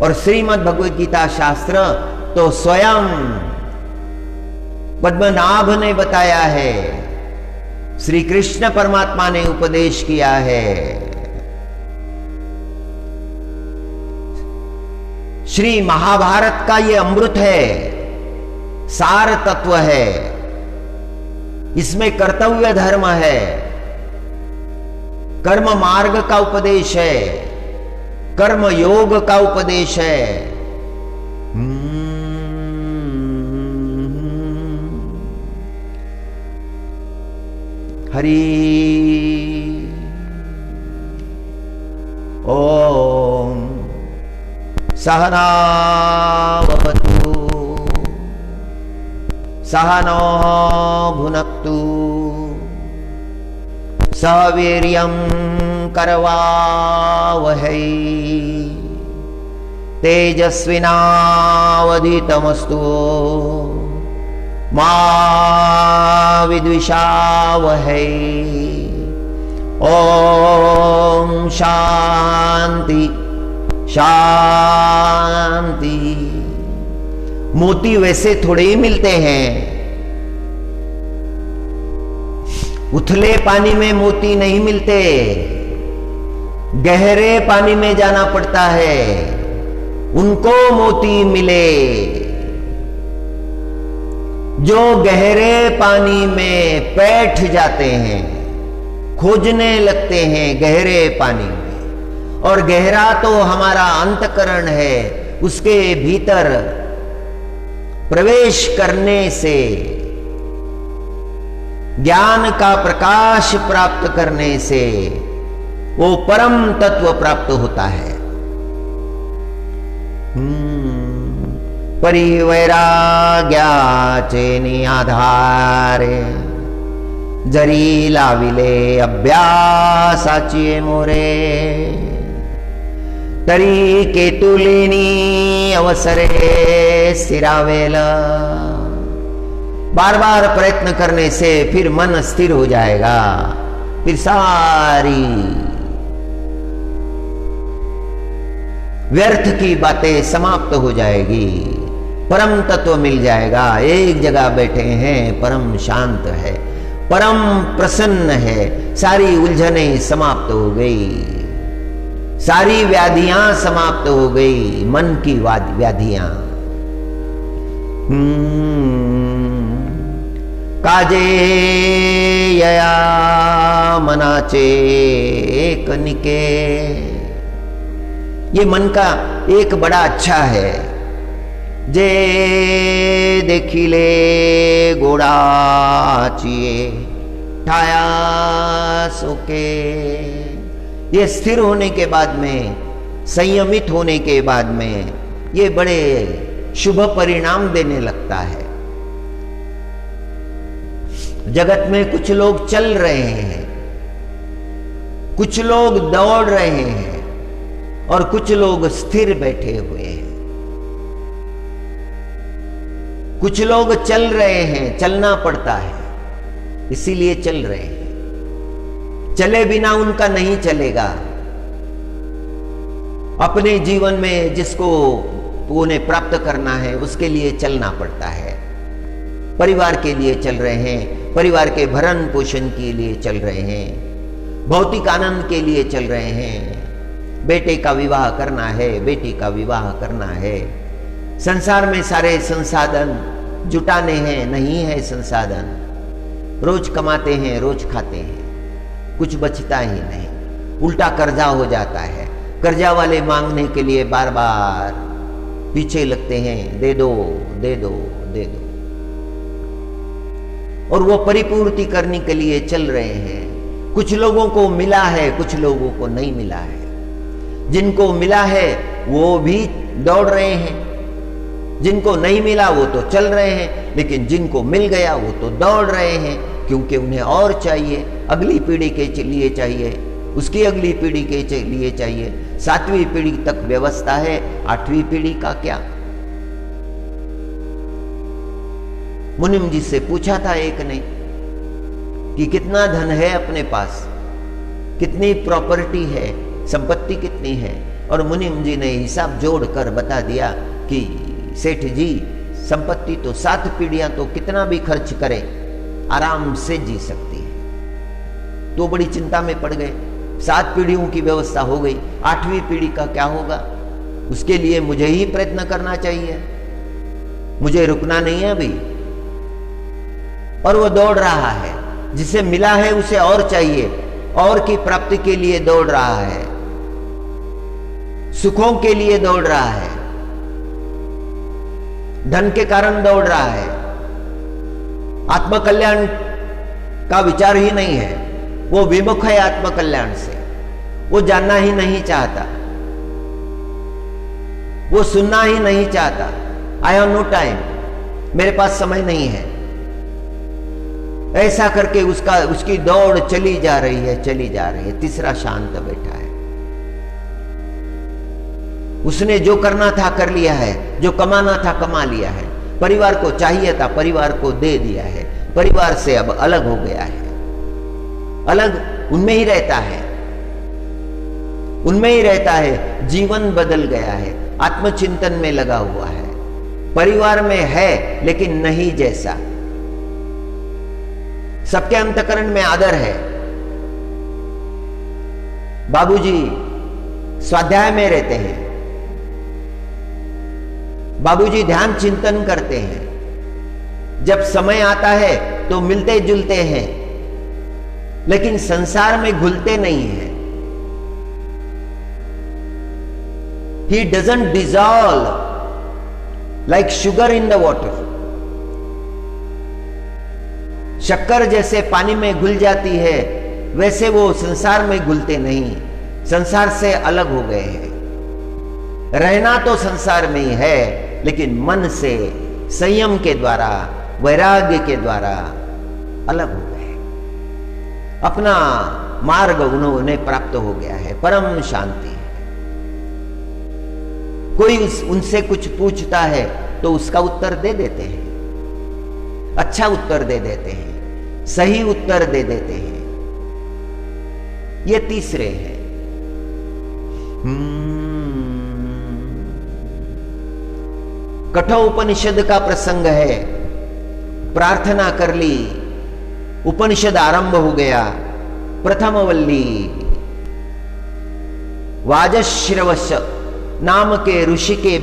और श्रीमद् भगवद गीता शास्त्र तो स्वयं पद्मनाभ ने बताया है, श्री कृष्ण परमात्मा ने उपदेश किया है। श्री महाभारत का ये अमृत है, सार तत्व है, इसमें कर्तव्य धर्म है, कर्म मार्ग का उपदेश है, कर्म योग का उपदेश है। हरि ओम। सहना भवतु सहनो भुनक्तु सह वीर्यं करवावहै तेजस्विनावधीतमस्तु मा विद्विषावहै। ओम शांति शांति। मोती वैसे थोड़े ही मिलते हैं, उथले पानी में मोती नहीं मिलते, गहरे पानी में जाना पड़ता है उनको मोती मिले। जो गहरे पानी में बैठ जाते हैं, खोजने लगते हैं गहरे पानी में, और गहरा तो हमारा अंतकरण है, उसके भीतर प्रवेश करने से, ज्ञान का प्रकाश प्राप्त करने से वो परम तत्व प्राप्त होता है। परिवैराग्याचे आधारे जरी लाविले अभ्यासाची मोरे, तरी केतुलिनी अवसरे स्थिरावेल। बार बार प्रयत्न करने से फिर मन स्थिर हो जाएगा, फिर सारी व्यर्थ की बातें समाप्त हो जाएगी, परम तत्व मिल जाएगा। एक जगह बैठे हैं, परम शांत है, परम प्रसन्न है, सारी उलझनें समाप्त हो गई, सारी व्याधियां समाप्त हो गई, मन की व्याधियां। काजे यया मनाचे कनिके। ये मन का एक बड़ा अच्छा है। जे देखिले गोड़ाचिए ठाया सोके। ये स्थिर होने के बाद में, संयमित होने के बाद में ये बड़े शुभ परिणाम देने लगता है। जगत में कुछ लोग चल रहे हैं, कुछ लोग दौड़ रहे हैं, और कुछ लोग स्थिर बैठे हुए हैं। कुछ लोग चल रहे हैं, चलना पड़ता है इसीलिए चल रहे हैं, चले बिना उनका नहीं चलेगा। अपने जीवन में जिसको उन्हें प्राप्त करना है उसके लिए चलना पड़ता है। परिवार के लिए चल रहे हैं, परिवार के भरण पोषण के लिए चल रहे हैं, भौतिक आनंद के लिए चल रहे हैं। बेटे का विवाह करना है, बेटी का विवाह करना है, संसार में सारे संसाधन जुटाने हैं, नहीं है संसाधन, रोज कमाते हैं, रोज खाते हैं, कुछ बचता ही नहीं, उल्टा कर्जा हो जाता है। कर्जा वाले मांगने के लिए बार बार पीछे लगते हैं, दे दो दे दो दे दो, और वो परिपूर्ति करने के लिए चल रहे हैं। कुछ लोगों को मिला है, कुछ लोगों को नहीं मिला है। जिनको मिला है वो भी दौड़ रहे हैं, जिनको नहीं मिला वो तो चल रहे हैं, लेकिन जिनको मिल गया वो तो दौड़ रहे हैं, क्योंकि उन्हें और चाहिए, अगली पीढ़ी के लिए चाहिए, उसकी अगली पीढ़ी के लिए चाहिए। 7वीं पीढ़ी तक व्यवस्था है, 8वीं पीढ़ी का क्या। मुनिम जी से पूछा था एक ने कि कितना धन है अपने पास, कितनी प्रॉपर्टी है, संपत्ति कितनी है। और मुनिम जी ने हिसाब जोड़कर बता दिया कि सेठ जी, संपत्ति तो 7 पीढ़ियां तो कितना भी खर्च करें आराम से जी सकती है। तो बड़ी चिंता में पड़ गए। 7 पीढ़ियों की व्यवस्था हो गई, 8वीं पीढ़ी का क्या होगा? उसके लिए मुझे ही प्रयत्न करना चाहिए, मुझे रुकना नहीं है अभी। और वो दौड़ रहा है, जिसे मिला है उसे और चाहिए, और की प्राप्ति के लिए दौड़ रहा है, सुखों के लिए दौड़ रहा है, धन के कारण दौड़ रहा है, आत्मकल्याण का विचार ही नहीं है, वो विमुख है आत्मकल्याण से, वो जानना ही नहीं चाहता, वो सुनना ही नहीं चाहता। आई हैव नो टाइम, मेरे पास समय नहीं है। ऐसा करके उसकी दौड़ चली जा रही है। तीसरा शांत बैठा है। उसने जो करना था कर लिया है, जो कमाना था कमा लिया है, परिवार को चाहिए था परिवार को दे दिया है, परिवार से अब अलग हो गया है, अलग उनमें ही रहता है, उनमें ही रहता है। जीवन बदल गया है, आत्मचिंतन में लगा हुआ है, परिवार में है लेकिन नहीं जैसा। सबके अंतकरण में आदर है। बाबूजी स्वाध्याय में रहते हैं, बाबूजी ध्यान चिंतन करते हैं, जब समय आता है तो मिलते जुलते हैं, लेकिन संसार में घुलते नहीं हैं। He doesn't dissolve like sugar in the water. शक्कर जैसे पानी में घुल जाती है, वैसे वो संसार में घुलते नहीं, संसार से अलग हो गए हैं। रहना तो संसार में ही है, लेकिन मन से संयम के द्वारा, वैराग्य के द्वारा अलग हो गए। अपना मार्ग उन्हें प्राप्त हो गया है, परम शांति है। कोई उनसे कुछ पूछता है तो उसका उत्तर दे देते हैं, अच्छा उत्तर दे देते हैं, सही उत्तर दे देते हैं। ये तीसरे हैं। कठोपनिषद का प्रसंग है। प्रार्थना कर ली, उपनिषद आरंभ हो गया। प्रथम वल्ली वाजश्रवश नाम के ऋषि के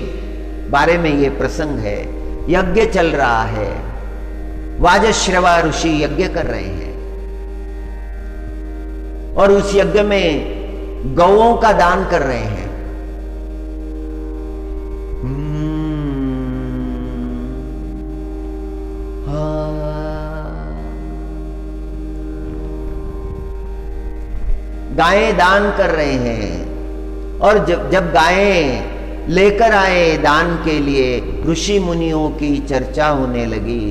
बारे में यह प्रसंग है। यज्ञ चल रहा है, वाजश्रवा ऋषि यज्ञ कर रहे हैं, और उस यज्ञ में गौओं का दान कर रहे हैं। गायें दान कर रहे हैं, और जब गायें लेकर आए दान के लिए, ऋषि मुनियों की चर्चा होने लगी।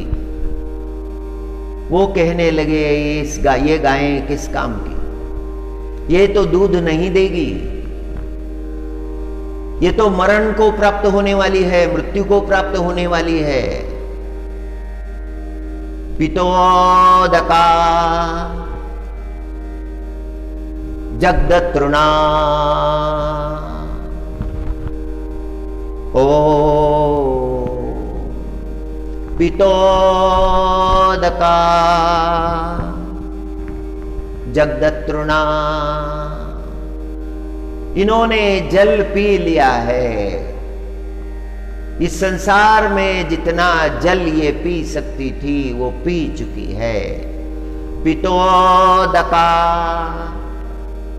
वो कहने लगे ये गायें किस काम की, ये तो दूध नहीं देगी, ये तो मरण को प्राप्त होने वाली है, मृत्यु को प्राप्त होने वाली है। पितोदका जगदतृणा ओ पितोदका जगदतृणा। इन्होंने जल पी लिया है। इस संसार में जितना जल ये पी सकती थी वो पी चुकी है। पितोदका,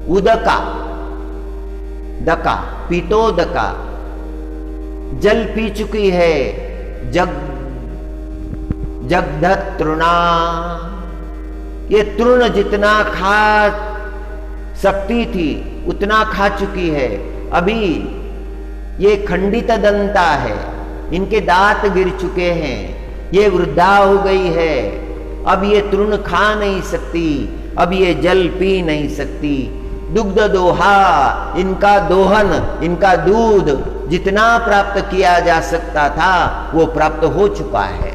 उदका, दका, पितोदका, जल पी चुकी है। जगदतृणा, ये तृण जितना खा सकती थी उतना खा चुकी है। अभी ये खंडित दंता है, इनके दांत गिर चुके हैं, ये वृद्धा हो गई है, अब ये तृण खा नहीं सकती, अब ये जल पी नहीं सकती। दुग्ध दोहा, इनका दोहन, इनका दूध जितना प्राप्त किया जा सकता था वो प्राप्त हो चुका है।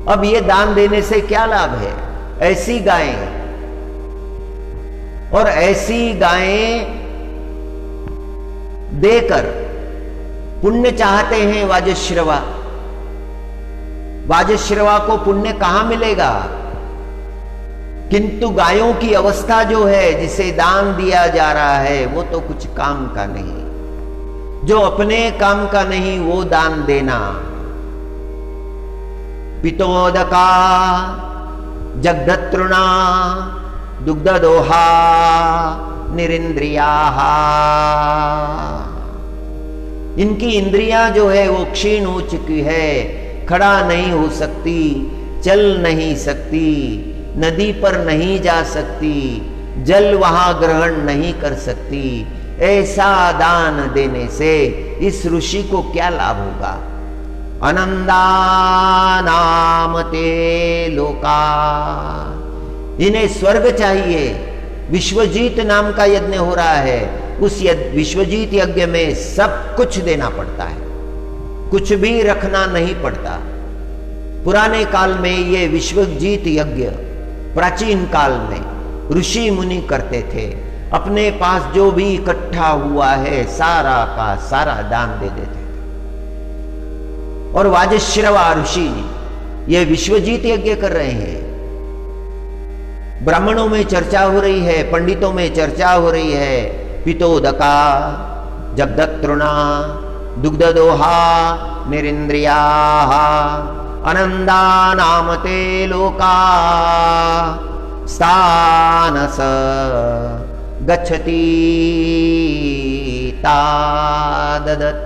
अब ये दान देने से क्या लाभ है? ऐसी गायें, और ऐसी गायें देकर पुण्य चाहते हैं वाजश्रवा। वाजश्रवा को पुण्य कहां मिलेगा? किंतु गायों की अवस्था जो है, जिसे दान दिया जा रहा है, वो तो कुछ काम का नहीं। जो अपने काम का नहीं वो दान देना। पितोदका जगदत्रुणा दुग्धदोहा निरिंद्रियाः। इनकी इंद्रियां जो है वो क्षीण हो चुकी है, खड़ा नहीं हो सकती, चल नहीं सकती, नदी पर नहीं जा सकती, जल वहां ग्रहण नहीं कर सकती। ऐसा दान देने से इस ऋषि को क्या लाभ होगा? अनंदा नाम ते लोका। इन्हें स्वर्ग चाहिए। विश्वजीत नाम का यज्ञ हो रहा है, उस विश्वजीत यज्ञ में सब कुछ देना पड़ता है, कुछ भी रखना नहीं पड़ता। पुराने काल में ये विश्वजीत यज्ञ प्राचीन काल में ऋषि मुनि करते थे। अपने पास जो भी इकट्ठा हुआ है सारा का सारा दान दे देते थे। और वाजश्रवा ऋषि ये विश्वजीत यज्ञ कर रहे हैं। ब्राह्मणों में चर्चा हो रही है, पंडितों में चर्चा हो रही है। पितोदका जगदत्रुणा दुग्धदोहा निरिंद्रियाः अनंदा नाम ते लोका स्थानस गच्छति ताददत्।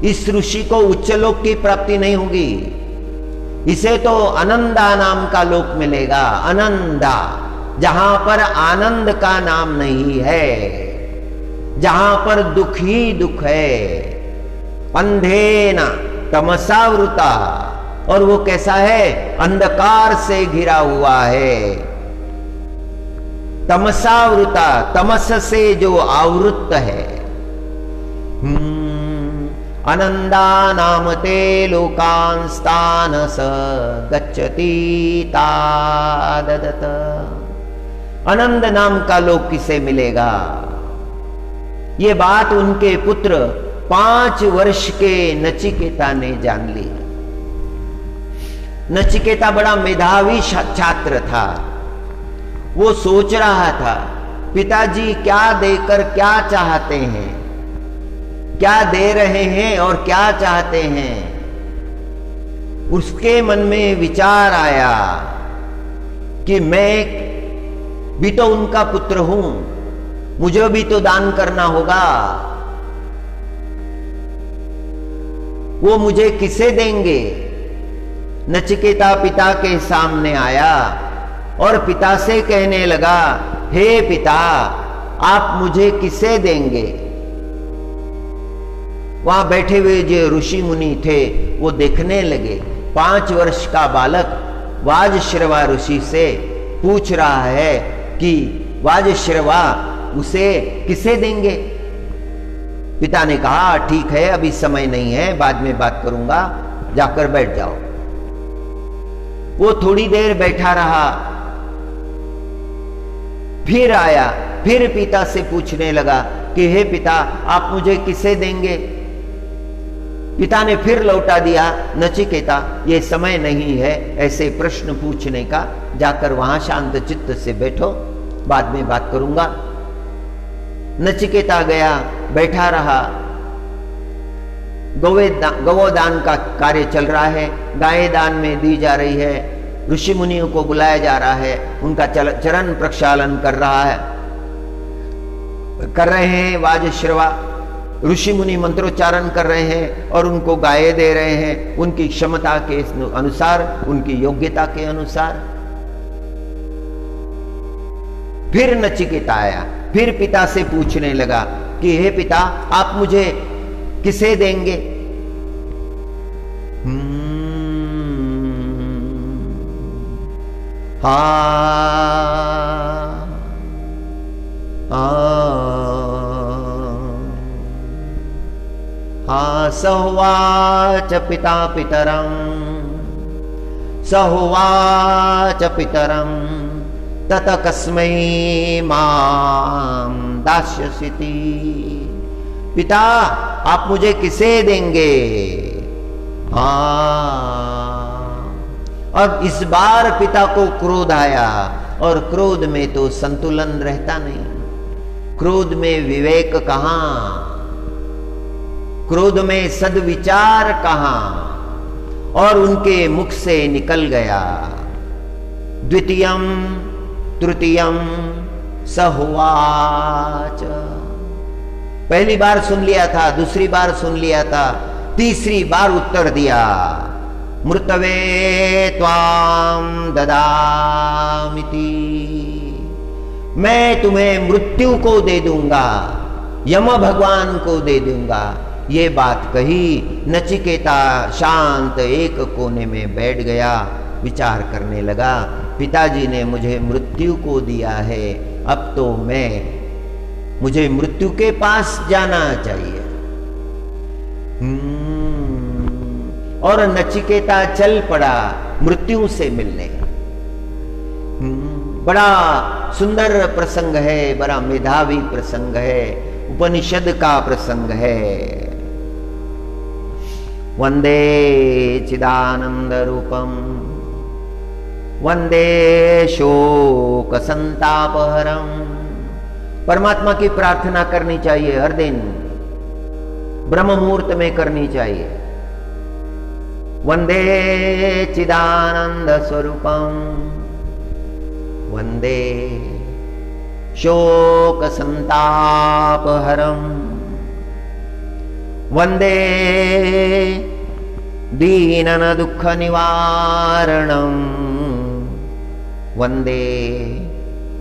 इस ऋषि को उच्चलोक की प्राप्ति नहीं होगी, इसे तो अनंदा नाम का लोक मिलेगा। अनंदा, जहां पर आनंद का नाम नहीं है, जहां पर दुख ही दुख है। अंधेना तमसावृता, और वो कैसा है? अंधकार से घिरा हुआ है। तमसावृता, तमस से जो आवृत है। अनंदा नाम ते लोकान् स्थानस गच्छति ताददत्। आनंद नाम का लोक किसे मिलेगा? ये बात उनके पुत्र 5 वर्ष के नचिकेता ने जान ली। नचिकेता बड़ा मेधावी छात्र था। वो सोच रहा था पिताजी क्या देकर क्या चाहते हैं, क्या दे रहे हैं और क्या चाहते हैं। उसके मन में विचार आया कि मैं भी तो उनका पुत्र हूं, मुझे भी तो दान करना होगा। वो मुझे किसे देंगे? नचिकेता पिता के सामने आया और पिता से कहने लगा, हे पिता, आप मुझे किसे देंगे? वहां बैठे हुए जो ऋषि मुनि थे वो देखने लगे। 5 वर्ष का बालक वाजश्रवा ऋषि से पूछ रहा है कि वाजश्रवा उसे किसे देंगे। पिता ने कहा, ठीक है, अभी समय नहीं है, बाद में बात करूंगा, जाकर बैठ जाओ। वो थोड़ी देर बैठा रहा, फिर आया, फिर पिता से पूछने लगा कि हे पिता, आप मुझे किसे देंगे? पिता ने फिर लौटा दिया, नचिकेता ये समय नहीं है ऐसे प्रश्न पूछने का, जाकर वहां शांत चित्त से बैठो, बाद में बात करूंगा। नचिकेता गया, बैठा रहा। गौदान का कार्य चल रहा है, गाय दान में दी जा रही है, ऋषि मुनियों को बुलाया जा रहा है, उनका चरण प्रक्षालन कर रहे हैं वाजश्रवा। ऋषि मुनि मंत्रोच्चारण कर रहे हैं और उनको गाय दे रहे हैं, उनकी क्षमता के अनुसार, उनकी योग्यता के अनुसार। फिर नचिकेता आया, फिर पिता से पूछने लगा कि हे पिता, आप मुझे किसे देंगे? स उवाच पिता पितरं स होवाच पितरं तत कस्मै मां दास्यसीति। पिता आप मुझे किसे देंगे? अब इस बार पिता को क्रोध आया, और क्रोध में तो संतुलन रहता नहीं। क्रोध में विवेक कहां, क्रोध में सद्विचार कहां, और उनके मुख से निकल गया द्वितीयम तृतीयम स होवाच। पहली बार सुन लिया था, दूसरी बार सुन लिया था, तीसरी बार उत्तर दिया मृतवे त्वाम ददामिति। मैं तुम्हें मृत्यु को दे दूंगा, यम भगवान को दे दूंगा। ये बात कही, नचिकेता शांत एक कोने में बैठ गया, विचार करने लगा, पिताजी ने मुझे मृत्यु को दिया है, अब तो मुझे मृत्यु के पास जाना चाहिए। और नचिकेता चल पड़ा मृत्यु से मिलने। बड़ा सुंदर प्रसंग है, बड़ा मेधावी प्रसंग है, उपनिषद का प्रसंग है। वंदे चिदानंद रूपम वंदे शोक संतापहरम। परमात्मा की प्रार्थना करनी चाहिए हर दिन, ब्रह्म मुहूर्त में करनी चाहिए। वंदे चिदानंद स्वरूपम वंदे शोक संतापहरम वंदे दीनन दुख निवारणम वंदे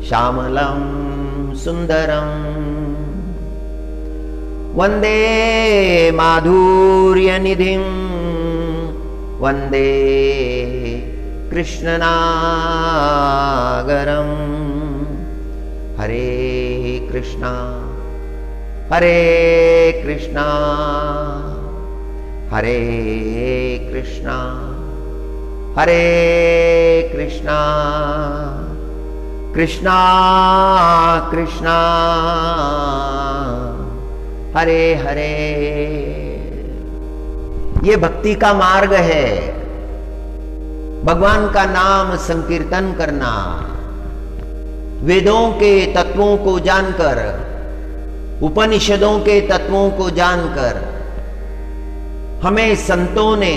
श्यामलं सुंदरम वंदे माधुर्य निधिं वंदे कृष्णनागरम। हरे कृष्णा हरे कृष्णा हरे कृष्णा हरे कृष्णा कृष्णा कृष्णा हरे हरे। ये भक्ति का मार्ग है, भगवान का नाम संकीर्तन करना, वेदों के तत्वों को जानकर, उपनिषदों के तत्वों को जानकर हमें संतों ने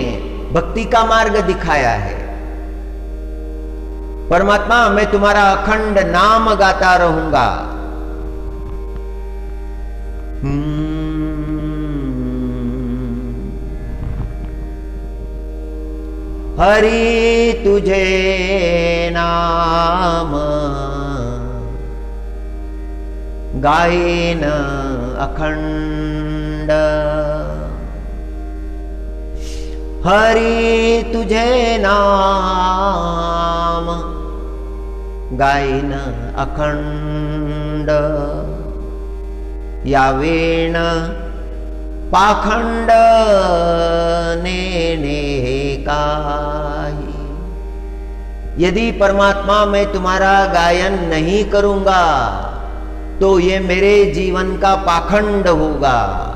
भक्ति का मार्ग दिखाया है। परमात्मा मैं तुम्हारा अखंड नाम गाता रहूंगा। हरि तुझे नाम गायन अखंड। हरि तुझे नाम गायन अखंड। यावेण पाखंड ने काही। यदि परमात्मा मैं तुम्हारा गायन नहीं करूंगा तो ये मेरे जीवन का पाखंड होगा।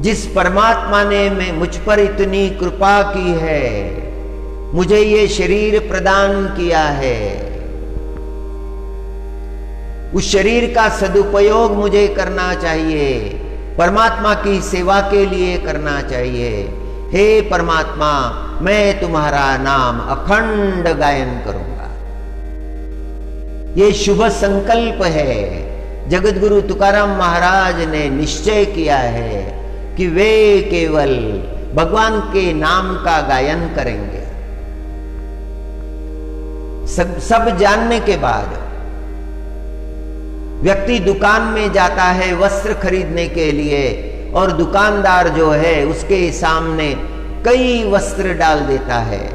जिस परमात्मा ने मुझ पर इतनी कृपा की है, मुझे ये शरीर प्रदान किया है, उस शरीर का सदुपयोग मुझे करना चाहिए, परमात्मा की सेवा के लिए करना चाहिए। हे परमात्मा मैं तुम्हारा नाम अखंड गायन करूंगा। ये शुभ संकल्प है। जगत गुरु तुकाराम महाराज ने निश्चय किया है कि वे केवल भगवान के नाम का गायन करेंगे। सब जानने के बाद व्यक्ति दुकान में जाता है वस्त्र खरीदने के लिए, और दुकानदार जो है उसके सामने कई वस्त्र डाल देता है।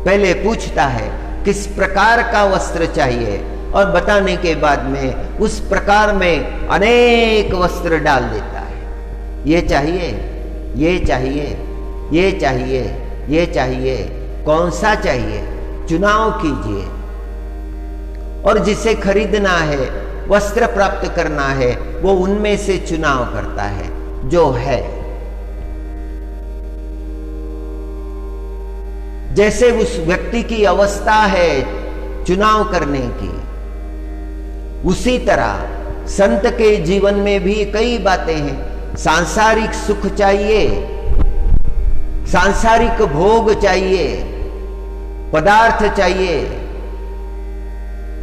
पहले पूछता है किस प्रकार का वस्त्र चाहिए, और बताने के बाद में उस प्रकार में अनेक वस्त्र डाल देता है। ये चाहिए, ये चाहिए, ये चाहिए, ये चाहिए, कौन सा चाहिए, चुनाव कीजिए। और जिसे खरीदना है, वस्त्र प्राप्त करना है, वो उनमें से चुनाव करता है जो है। जैसे उस व्यक्ति की अवस्था है चुनाव करने की, उसी तरह संत के जीवन में भी कई बातें हैं। सांसारिक सुख चाहिए, सांसारिक भोग चाहिए, पदार्थ चाहिए,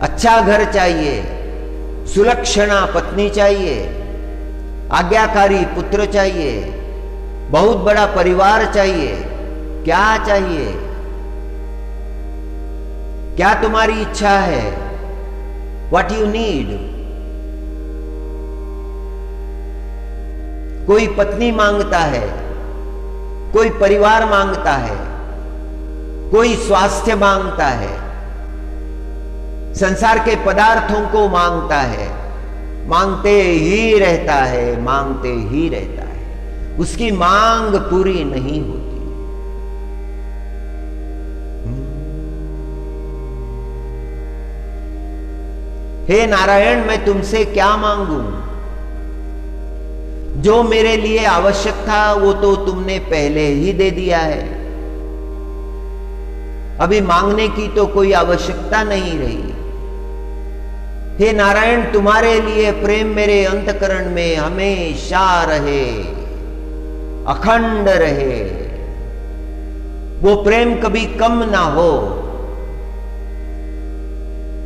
अच्छा घर चाहिए, सुलक्षणा पत्नी चाहिए, आज्ञाकारी पुत्र चाहिए, बहुत बड़ा परिवार चाहिए। क्या चाहिए? क्या तुम्हारी इच्छा है? What you need? कोई पत्नी मांगता है, कोई परिवार मांगता है, कोई स्वास्थ्य मांगता है, संसार के पदार्थों को मांगता है, मांगते ही रहता है, मांगते ही रहता है, उसकी मांग पूरी नहीं होती। हे नारायण, मैं तुमसे क्या मांगूं? जो मेरे लिए आवश्यक था वो तो तुमने पहले ही दे दिया है। अभी मांगने की तो कोई आवश्यकता नहीं रही। हे नारायण, तुम्हारे लिए प्रेम मेरे अंतकरण में हमेशा रहे, अखंड रहे, वो प्रेम कभी कम ना हो,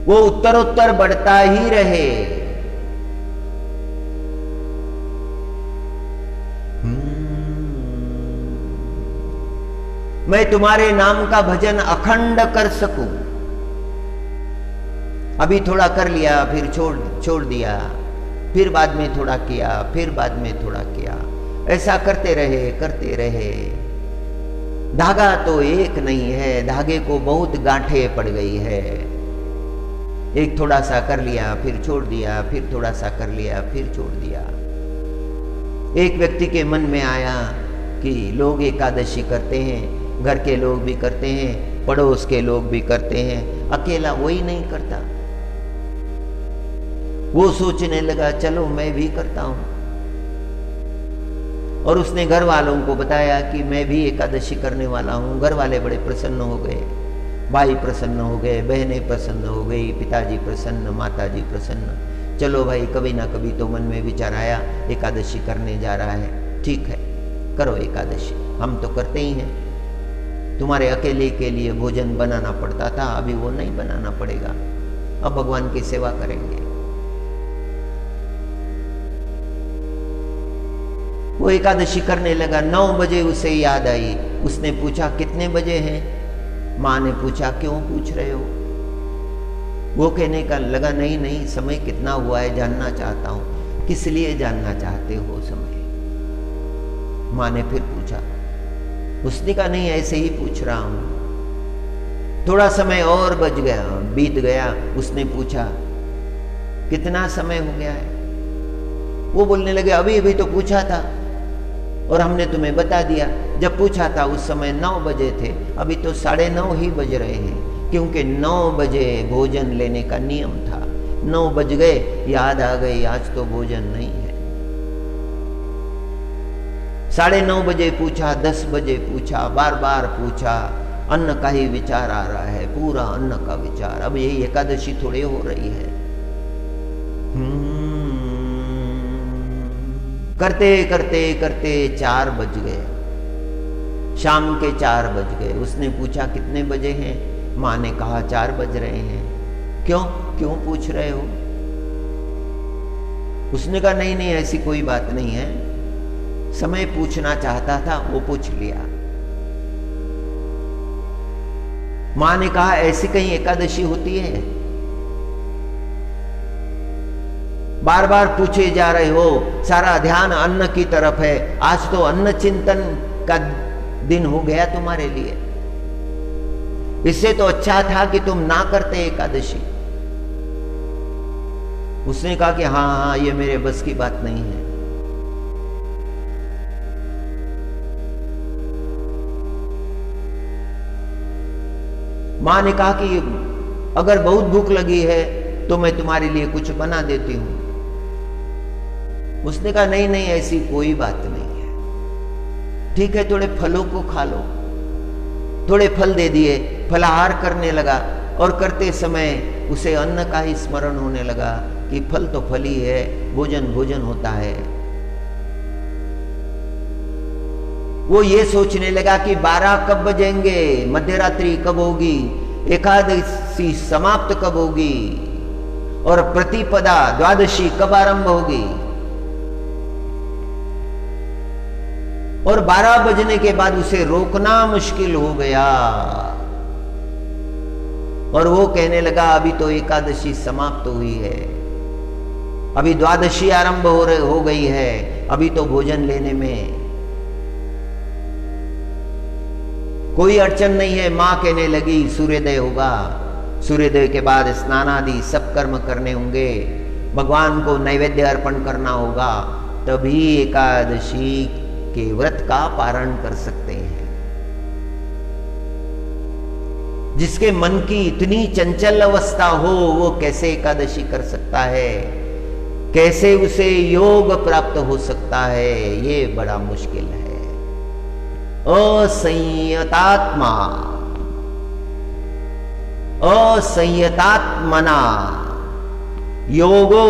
वो उत्तरोत्तर बढ़ता ही रहे। मैं तुम्हारे नाम का भजन अखंड कर सकूं। अभी थोड़ा कर लिया, फिर छोड़ दिया, फिर बाद में थोड़ा किया, फिर बाद में थोड़ा किया, ऐसा करते रहे। धागा तो एक नहीं है, धागे को बहुत गांठें पड़ गई है। एक थोड़ा सा कर लिया, फिर छोड़ दिया, फिर थोड़ा सा कर लिया, फिर छोड़ दिया। एक व्यक्ति के मन में आया कि लोग एकादशी करते हैं, घर के लोग भी करते हैं, पड़ोस के लोग भी करते हैं, अकेला वही नहीं करता। वो सोचने लगा चलो मैं भी करता हूं, और उसने घर वालों को बताया कि मैं भी एकादशी करने वाला हूं। घर वाले बड़े प्रसन्न हो गए, भाई प्रसन्न हो गए, बहनें प्रसन्न हो गई, पिताजी प्रसन्न, माताजी प्रसन्न। चलो भाई, कभी ना कभी तो मन में विचार आया एकादशी करने जा रहा है, ठीक है करो एकादशी, हम तो करते ही हैं। तुम्हारे अकेले के लिए भोजन बनाना पड़ता था, अभी वो नहीं बनाना पड़ेगा, अब भगवान की सेवा करेंगे। वो एकादशी करने लगा। 9 बजे उसे याद आई, उसने पूछा कितने बजे हैं? माँ ने पूछा क्यों पूछ रहे हो? वो कहने का लगा नहीं, समय कितना हुआ है जानना चाहता हूं। किस लिए जानना चाहते हो समय? माँ ने फिर पूछा। उसने कहा नहीं, ऐसे ही पूछ रहा हूं। थोड़ा समय और बीत गया। उसने पूछा कितना समय हो गया है? वो बोलने लगे अभी तो पूछा था और हमने तुम्हें बता दिया। जब पूछा था उस समय 9 बजे थे, अभी तो 9:30 ही बज रहे हैं, क्योंकि 9 बजे भोजन लेने का नियम था। 9 बज गए, याद आ गई आज तो भोजन नहीं है। 9:30 बजे पूछा, 10 बजे पूछा, बार पूछा, अन्न का ही विचार आ रहा है, पूरा अन्न का विचार। अब यही एकादशी थोड़ी हो रही है। करते 4 बज गए, शाम के 4 बज गए। उसने पूछा कितने बजे हैं? माँ ने कहा 4 बज रहे हैं। क्यों पूछ रहे हो? उसने कहा नहीं, ऐसी कोई बात नहीं है, समय पूछना चाहता था, वो पूछ लिया। माँ ने कहा ऐसी कहीं एकादशी होती है? बार पूछे जा रहे हो, सारा ध्यान अन्न की तरफ है। आज तो अन्न चिंतन का दिन हो गया तुम्हारे लिए। इससे तो अच्छा था कि तुम ना करते एकादशी। उसने कहा कि हाँ, ये मेरे बस की बात नहीं है। मां ने कहा कि अगर बहुत भूख लगी है तो मैं तुम्हारे लिए कुछ बना देती हूं। उसने कहा नहीं नहीं, ऐसी कोई बात नहीं है, ठीक है थोड़े फलों को खा लो। थोड़े फल दे दिए, फलाहार करने लगा और करते समय उसे अन्न का ही स्मरण होने लगा कि फल तो फल ही है, भोजन भोजन होता है। वो ये सोचने लगा कि 12 कब बजेंगे, मध्यरात्रि कब होगी, एकादशी समाप्त कब होगी और प्रतिपदा द्वादशी कब आरंभ होगी। और 12 बजने के बाद उसे रोकना मुश्किल हो गया और वो कहने लगा अभी तो एकादशी समाप्त हुई है, अभी द्वादशी आरंभ हो गई है, अभी तो भोजन लेने में कोई अड़चन नहीं है। मां कहने लगी सूर्योदय होगा, सूर्योदय के बाद स्नान आदि सब कर्म करने होंगे, भगवान को नैवेद्य अर्पण करना होगा, तभी एकादशी के व्रत का पारण कर सकते हैं। जिसके मन की इतनी चंचल अवस्था हो वो कैसे एकादशी कर सकता है, कैसे उसे योग प्राप्त हो सकता है, ये बड़ा मुश्किल है। असंयतात्मा असंयतात्मना योगो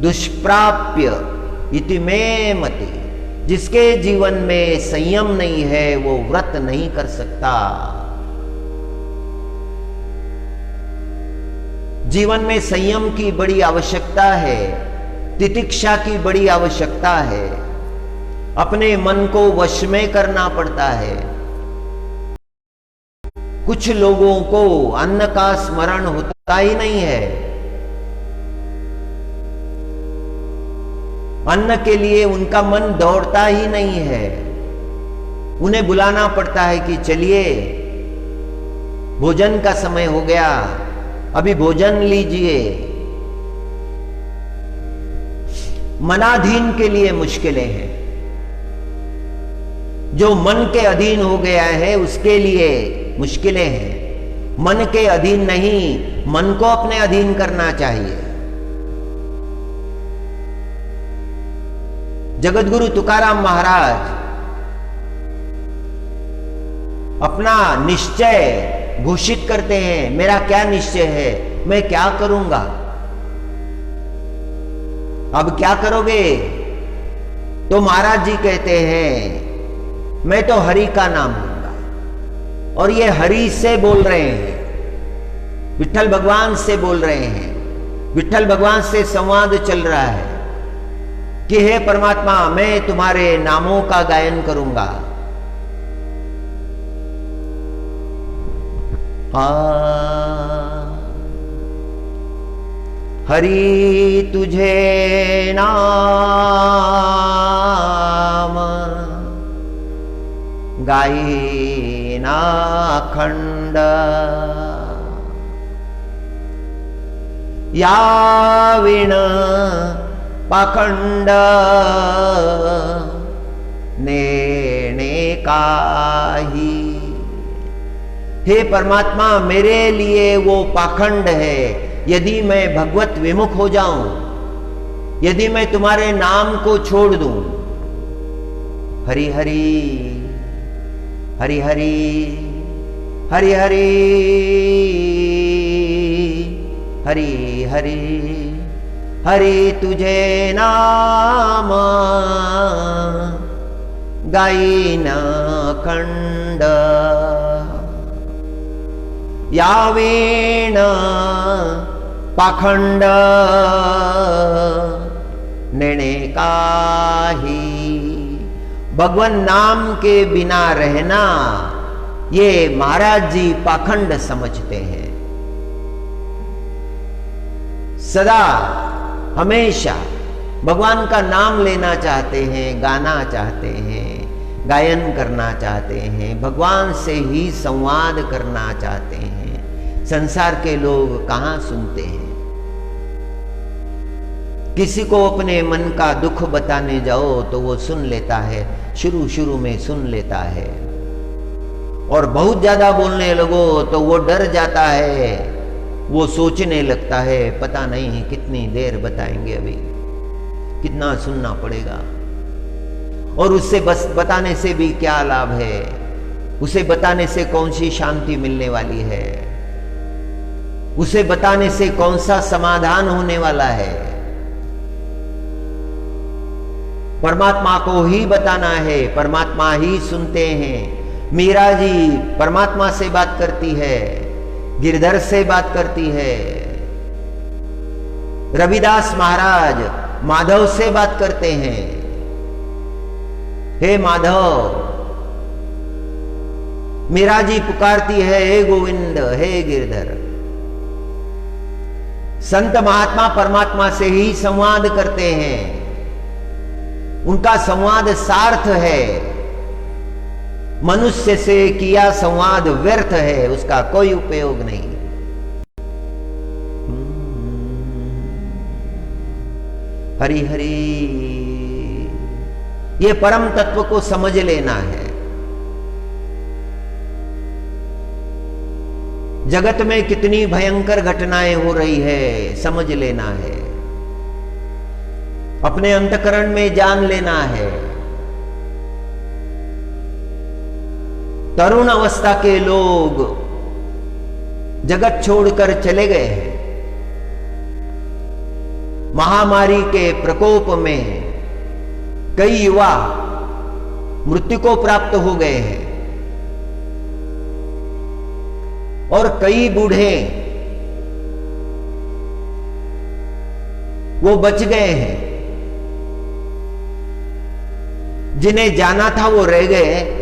दुष्प्राप्य इति मे मति। जिसके जीवन में संयम नहीं है वो व्रत नहीं कर सकता। जीवन में संयम की बड़ी आवश्यकता है, तितिक्षा की बड़ी आवश्यकता है, अपने मन को वश में करना पड़ता है। कुछ लोगों को अन्न का स्मरण होता ही नहीं है, अन्न के लिए उनका मन दौड़ता ही नहीं है। उन्हें बुलाना पड़ता है कि चलिए भोजन का समय हो गया, अभी भोजन लीजिए। मनाधीन के लिए मुश्किलें हैं, जो मन के अधीन हो गया है उसके लिए मुश्किलें हैं। मन के अधीन नहीं, मन को अपने अधीन करना चाहिए। जगतगुरु तुकाराम महाराज अपना निश्चय घोषित करते हैं, मेरा क्या निश्चय है, मैं क्या करूंगा। अब क्या करोगे? तो महाराज जी कहते हैं मैं तो हरि का नाम लूंगा। और ये हरि से बोल रहे हैं, विठ्ठल भगवान से बोल रहे हैं, विठ्ठल भगवान से संवाद चल रहा है कि हे परमात्मा मैं तुम्हारे नामों का गायन करूंगा। हरि तुझे नाम गायना खंड, या विण पाखंड नेणे काही। हे परमात्मा मेरे लिए वो पाखंड है यदि मैं भगवत विमुख हो जाऊं, यदि मैं तुम्हारे नाम को छोड़ दूं। हरि हरि हरि हरि हरि हरि हरि हरि हरि तुझे नाम गायन खंड, या वीण पाखंड नेणे काही। भगवान नाम के बिना रहना ये महाराज जी पाखंड समझते हैं। सदा हमेशा भगवान का नाम लेना चाहते हैं, गाना चाहते हैं, गायन करना चाहते हैं, भगवान से ही संवाद करना चाहते हैं। संसार के लोग कहाँ सुनते हैं? किसी को अपने मन का दुख बताने जाओ तो वो सुन लेता है, शुरू शुरू में सुन लेता है और बहुत ज्यादा बोलने लगो तो वो डर जाता है, वो सोचने लगता है पता नहीं कितनी देर बताएंगे, अभी कितना सुनना पड़ेगा, और उससे बस बताने से भी क्या लाभ है, उसे बताने से कौन सी शांति मिलने वाली है, उसे बताने से कौन सा समाधान होने वाला है। परमात्मा को ही बताना है, परमात्मा ही सुनते हैं। मीरा जी परमात्मा से बात करती है, गिरधर से बात करती है, रविदास महाराज माधव से बात करते हैं, हे माधव। मीरा जी पुकारती है हे गोविंद, हे गिरधर। संत महात्मा परमात्मा से ही संवाद करते हैं, उनका संवाद सार्थ है। मनुष्य से किया संवाद व्यर्थ है, उसका कोई उपयोग नहीं। हरि हरि, ये परम तत्व को समझ लेना है। जगत में कितनी भयंकर घटनाएं हो रही है, समझ लेना है, अपने अंतकरण में जान लेना है। तरुण अवस्था के लोग जगत छोड़कर चले गए हैं। महामारी के प्रकोप में कई युवा मृत्यु को प्राप्त हो गए हैं और कई बूढ़े वो बच गए हैं। जिन्हें जाना था वो रह गए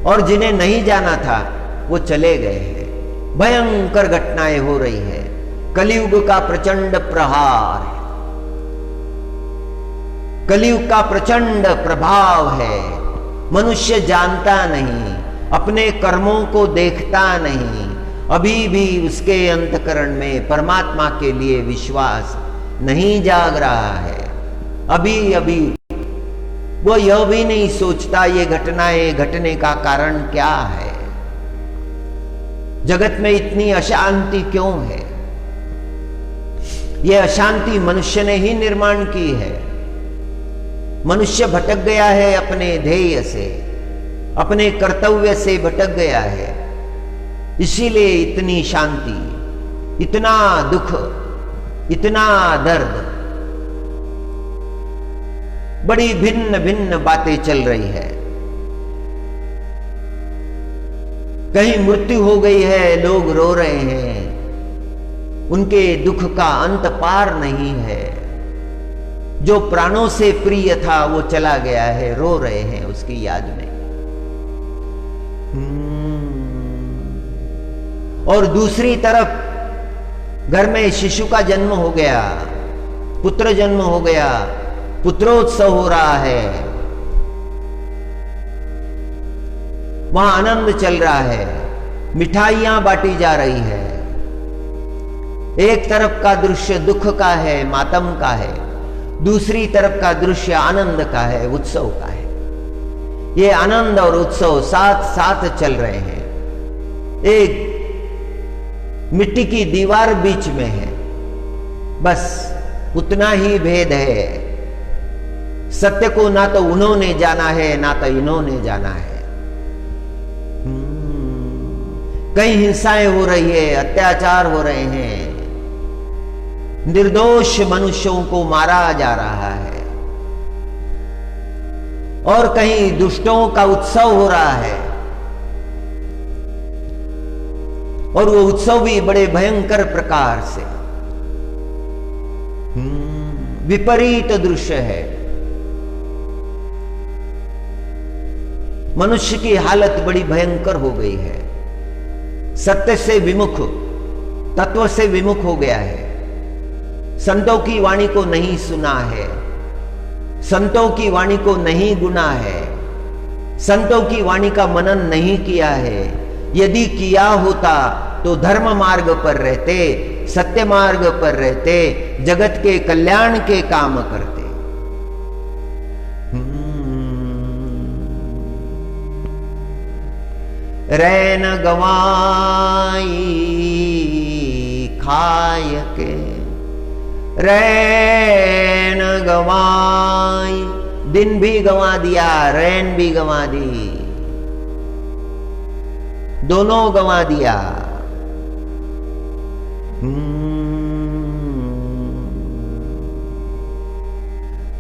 और जिन्हें नहीं जाना था वो चले गए हैं। भयंकर घटनाएं हो रही है, कलयुग का प्रचंड प्रहार है, कलयुग का प्रचंड प्रभाव है। मनुष्य जानता नहीं, अपने कर्मों को देखता नहीं, अभी भी उसके अंतकरण में परमात्मा के लिए विश्वास नहीं जाग रहा है। अभी अभी वो यह भी नहीं सोचता ये घटनाएं घटने का कारण क्या है, जगत में इतनी अशांति क्यों है। यह अशांति मनुष्य ने ही निर्माण की है। मनुष्य भटक गया है अपने ध्येय से, अपने कर्तव्य से भटक गया है, इसीलिए इतनी शांति, इतना दुख, इतना दर्द, बड़ी भिन्न भिन्न बातें चल रही है। कहीं मृत्यु हो गई है, लोग रो रहे हैं, उनके दुख का अंत पार नहीं है। जो प्राणों से प्रिय था वो चला गया है, रो रहे हैं उसकी याद में। और दूसरी तरफ घर में शिशु का जन्म हो गया, पुत्र जन्म हो गया, पुत्रोत्सव हो रहा है, वहां आनंद चल रहा है, मिठाइयां बांटी जा रही है। एक तरफ का दृश्य दुख का है, मातम का है, दूसरी तरफ का दृश्य आनंद का है, उत्सव का है। ये आनंद और उत्सव साथ साथ चल रहे हैं। एक मिट्टी की दीवार बीच में है, बस उतना ही भेद है। सत्य को ना तो उन्होंने जाना है ना तो इन्होंने जाना है। कई हिंसाएं हो रही है, अत्याचार हो रहे हैं, निर्दोष मनुष्यों को मारा जा रहा है, और कहीं दुष्टों का उत्सव हो रहा है, और वो उत्सव भी बड़े भयंकर प्रकार से। विपरीत दृश्य है। मनुष्य की हालत बड़ी भयंकर हो गई है, सत्य से विमुख, तत्व से विमुख हो गया है। संतों की वाणी को नहीं सुना है, संतों की वाणी को नहीं गुना है, संतों की वाणी का मनन नहीं किया है। यदि किया होता तो धर्म मार्ग पर रहते, सत्य मार्ग पर रहते, जगत के कल्याण के काम करते। रैन गवाई खाय के, रैन गवाई, दिन भी गंवा दिया, रैन भी गंवा दी, दोनों गंवा दिया।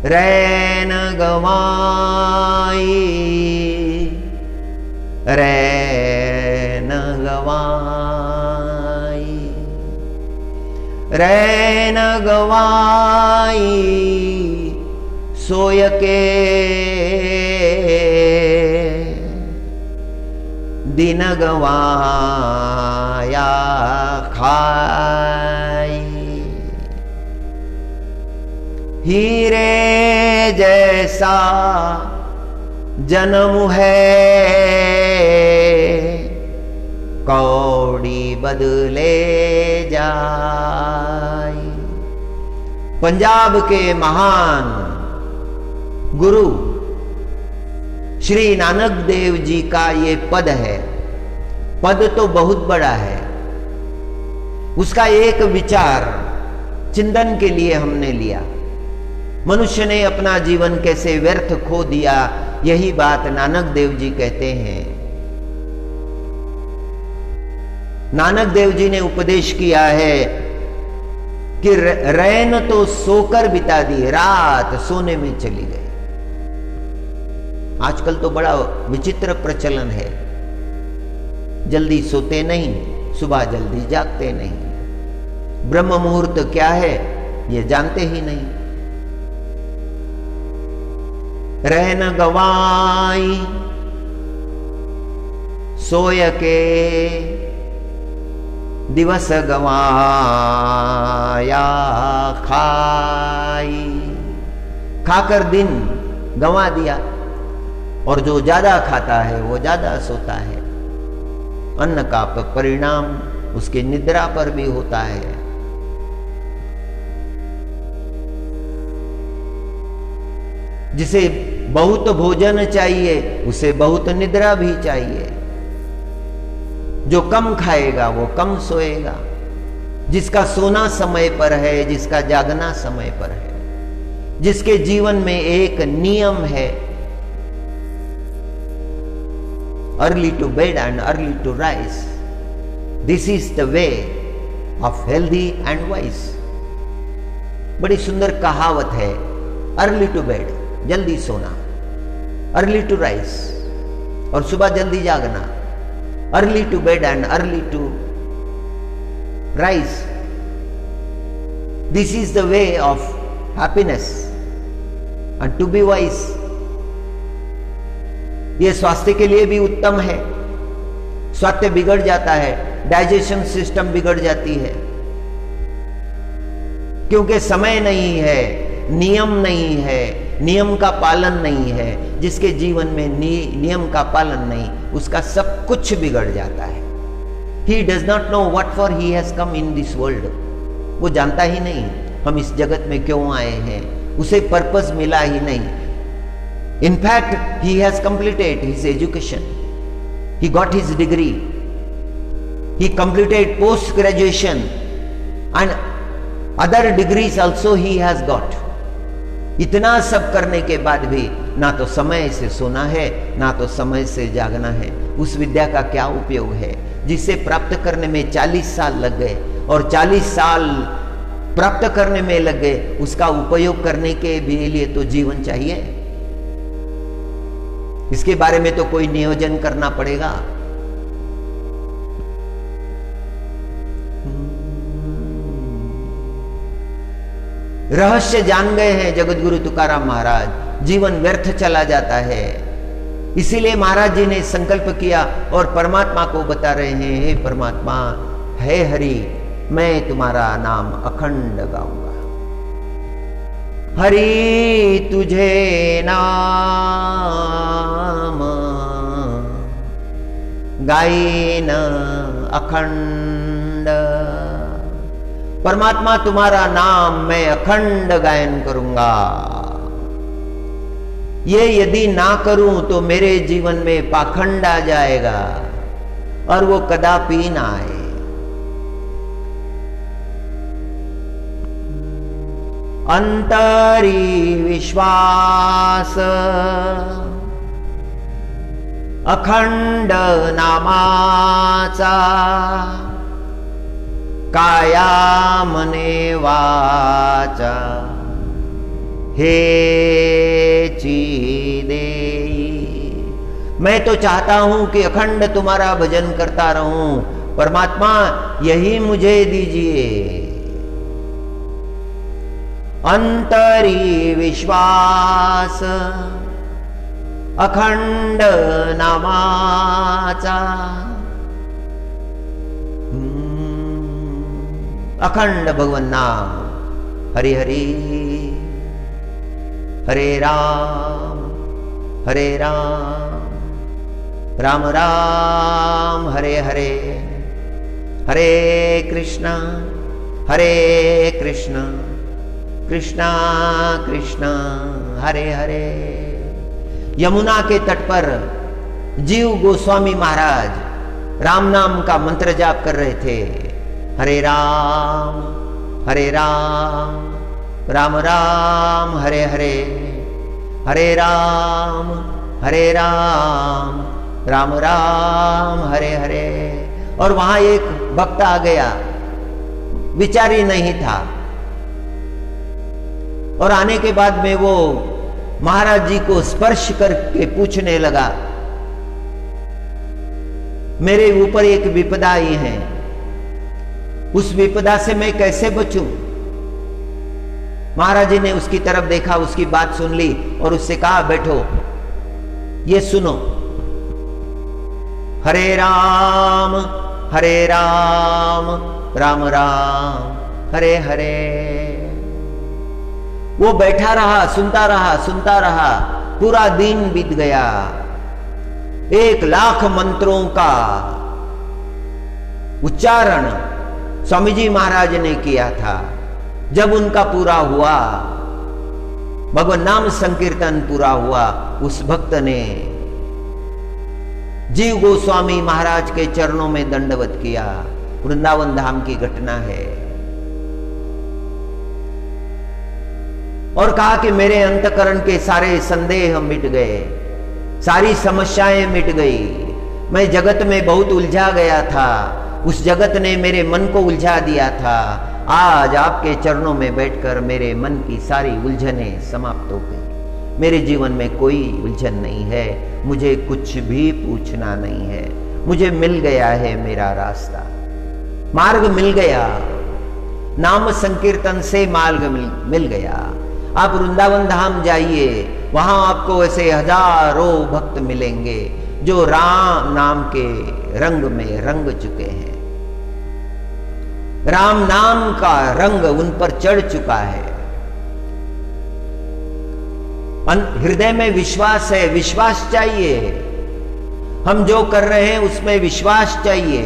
रैन गवाई, रैन गवाई, रैन गवाई सोय के, दिन गवाया खाई। हीरे जैसा जन्म है, कौड़ी बदले जाए। पंजाब के महान गुरु श्री नानक देव जी का ये पद है। पद तो बहुत बड़ा है, उसका एक विचार चिंतन के लिए हमने लिया। मनुष्य ने अपना जीवन कैसे व्यर्थ खो दिया, यही बात नानक देव जी कहते हैं। नानक देव जी ने उपदेश किया है कि रैन तो सोकर बिता दी, रात सोने में चली गई। आजकल तो बड़ा विचित्र प्रचलन है, जल्दी सोते नहीं, सुबह जल्दी जागते नहीं, ब्रह्म मुहूर्त क्या है ये जानते ही नहीं। रैन गवाई सोय के, दिवस गवाया खाई। खाकर दिन गंवा दिया, और जो ज्यादा खाता है वो ज्यादा सोता है। अन्न का परिणाम उसके निद्रा पर भी होता है। जिसे बहुत भोजन चाहिए उसे बहुत निद्रा भी चाहिए। जो कम खाएगा वो कम सोएगा। जिसका सोना समय पर है, जिसका जागना समय पर है, जिसके जीवन में एक नियम है, early to bed and early to rise, this is the way of healthy and wise. बड़ी सुंदर कहावत है, अर्ली टू बेड जल्दी सोना, अर्ली टू राइज और सुबह जल्दी जागना, early to bed and early to rise, this is the way of happiness and to be wise. ये स्वास्थ्य के लिए भी उत्तम है। स्वास्थ्य बिगड़ जाता है, डाइजेशन सिस्टम बिगड़ जाती है, क्योंकि समय नहीं है, नियम नहीं है, नियम का पालन नहीं है। जिसके जीवन में नियम का पालन नहीं, उसका सब कुछ बिगड़ जाता है। He does not know what for he has come in this world. वो जानता ही नहीं हम इस जगत में क्यों आए हैं, उसे पर्पस मिला ही नहीं। In fact, he has completed his education. He got his degree. He completed post graduation and other degrees also he has got. इतना सब करने के बाद भी ना तो समय से सोना है, ना तो समय से जागना है। उस विद्या का क्या उपयोग है जिसे प्राप्त करने में 40 साल लग गए, और 40 साल प्राप्त करने में लग गए, उसका उपयोग करने के भी लिए तो जीवन चाहिए। इसके बारे में तो कोई नियोजन करना पड़ेगा। रहस्य जान गए हैं जगत गुरु तुकाराम महाराज, जीवन व्यर्थ चला जाता है। इसीलिए महाराज जी ने संकल्प किया और परमात्मा को बता रहे हैं, हे परमात्मा, हे हरि, मैं तुम्हारा नाम अखंड गाऊंगा। हरि तुझे नाम गायन अखंड। परमात्मा तुम्हारा नाम मैं अखंड गायन करूंगा। ये यदि ना करूं तो मेरे जीवन में पाखंड आ जाएगा। और वो कदापि ना आए। अंतरी विश्वास अखंड नामाचा, काया मने वाचा हे देई। मैं तो चाहता हूं कि अखंड तुम्हारा भजन करता रहूं, परमात्मा यही मुझे दीजिए। अंतरी विश्वास अखंड नामाचा, अखंड भगवन नाम। हरि हरि हरे राम राम राम हरे हरे, हरे कृष्णा कृष्णा कृष्णा हरे हरे। यमुना के तट पर जीव गोस्वामी महाराज राम नाम का मंत्र जाप कर रहे थे। हरे राम राम राम हरे हरे, हरे राम राम राम हरे हरे। और वहां एक भक्त आ गया, विचारी नहीं था, और आने के बाद में वो महाराज जी को स्पर्श करके पूछने लगा, मेरे ऊपर एक विपदा आई है, उस विपदा से मैं कैसे बचूं? महाराज जी ने उसकी तरफ देखा, उसकी बात सुन ली और उससे कहा, बैठो, ये सुनो, हरे राम राम राम हरे हरे। वो बैठा रहा, सुनता रहा, पूरा दिन बीत गया। 1,00,000 मंत्रों का उच्चारण स्वामी जी महाराज ने किया था। जब उनका पूरा हुआ, भगवान नाम संकीर्तन पूरा हुआ, उस भक्त ने जीव गोस्वामी महाराज के चरणों में दंडवत किया। वृंदावन धाम की घटना है। और कहा कि मेरे अंतकरण के सारे संदेह मिट गए, सारी समस्याएं मिट गई। मैं जगत में बहुत उलझा गया था, उस जगत ने मेरे मन को उलझा दिया था। आज आपके चरणों में बैठकर मेरे मन की सारी उलझनें समाप्त हो गई। मेरे जीवन में कोई उलझन नहीं है, मुझे कुछ भी पूछना नहीं है। मुझे मिल गया है मेरा रास्ता, मार्ग मिल गया। नाम संकीर्तन से मार्ग मिल गया। आप वृंदावन धाम जाइए, वहां आपको ऐसे हजारों भक्त मिलेंगे जो राम नाम के रंग में रंग चुके हैं। राम नाम का रंग उन पर चढ़ चुका है। हृदय में विश्वास है, विश्वास चाहिए। हम जो कर रहे हैं उसमें विश्वास चाहिए।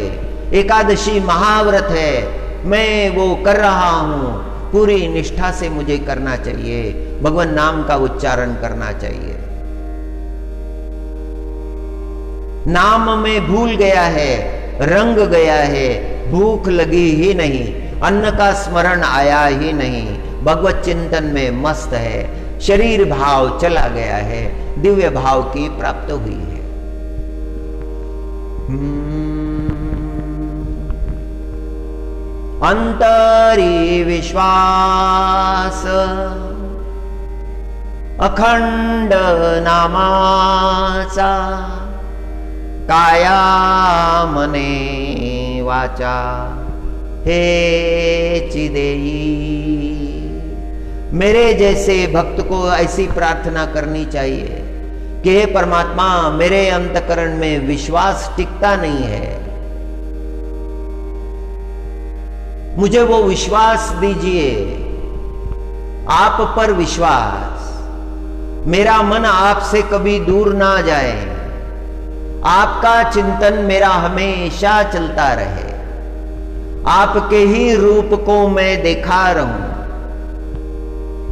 एकादशी महाव्रत है, मैं वो कर रहा हूं, पूरी निष्ठा से मुझे करना चाहिए। भगवान नाम का उच्चारण करना चाहिए। नाम में भूल गया है, रंग गया है, भूख लगी ही नहीं, अन्न का स्मरण आया ही नहीं, भगवत चिंतन में मस्त है, शरीर भाव चला गया है, दिव्य भाव की प्राप्त हुई है। अंतरी विश्वास अखंड नामाचा, काया मने वाचा हे चिदेई। मेरे जैसे भक्त को ऐसी प्रार्थना करनी चाहिए कि हे परमात्मा, मेरे अंतकरण में विश्वास टिकता नहीं है, मुझे वो विश्वास दीजिए, आप पर विश्वास। मेरा मन आपसे कभी दूर ना जाए, आपका चिंतन मेरा हमेशा चलता रहे, आपके ही रूप को मैं देखा रहूं,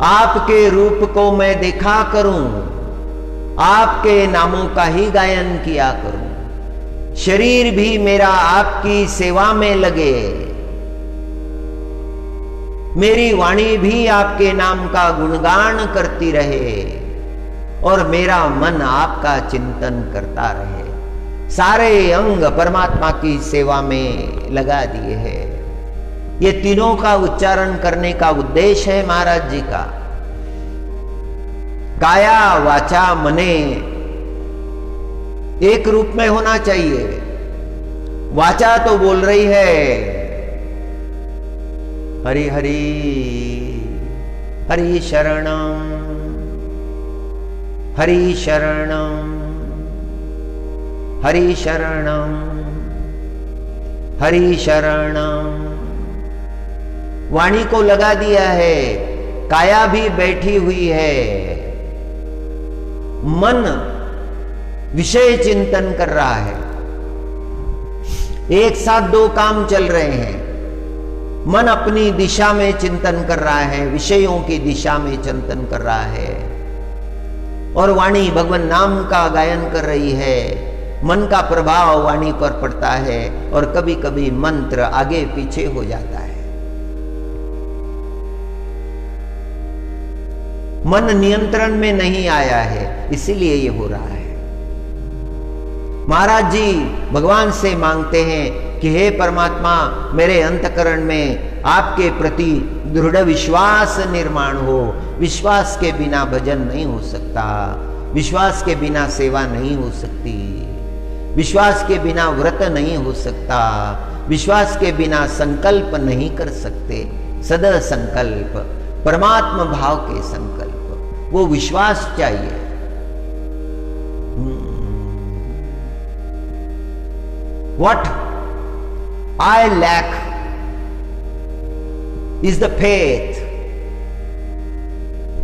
आपके रूप को मैं देखा करूं, आपके नामों का ही गायन किया करूं। शरीर भी मेरा आपकी सेवा में लगे, मेरी वाणी भी आपके नाम का गुणगान करती रहे और मेरा मन आपका चिंतन करता रहे। सारे अंग परमात्मा की सेवा में लगा दिए हैं। ये तीनों का उच्चारण करने का उद्देश्य है महाराज जी का। काया वाचा मने एक रूप में होना चाहिए। वाचा तो बोल रही है हरि हरि हरि शरणम हरि शरणम हरि शरणम हरि शरणम। वाणी को लगा दिया है, काया भी बैठी हुई है, मन विषय चिंतन कर रहा है। एक साथ दो काम चल रहे हैं। मन अपनी दिशा में चिंतन कर रहा है, विषयों की दिशा में चिंतन कर रहा है, और वाणी भगवान नाम का गायन कर रही है। मन का प्रभाव वाणी पर पड़ता है और कभी कभी मंत्र आगे पीछे हो जाता है। मन नियंत्रण में नहीं आया है, इसीलिए ये हो रहा है। महाराज जी भगवान से मांगते हैं कि हे परमात्मा, मेरे अंतकरण में आपके प्रति दृढ़ विश्वास निर्माण हो। विश्वास के बिना भजन नहीं हो सकता, विश्वास के बिना सेवा नहीं हो सकती, विश्वास के बिना व्रत नहीं हो सकता, विश्वास के बिना संकल्प नहीं कर सकते। सदा संकल्प, परमात्मा भाव के संकल्प, वो विश्वास चाहिए। What I lack is the faith,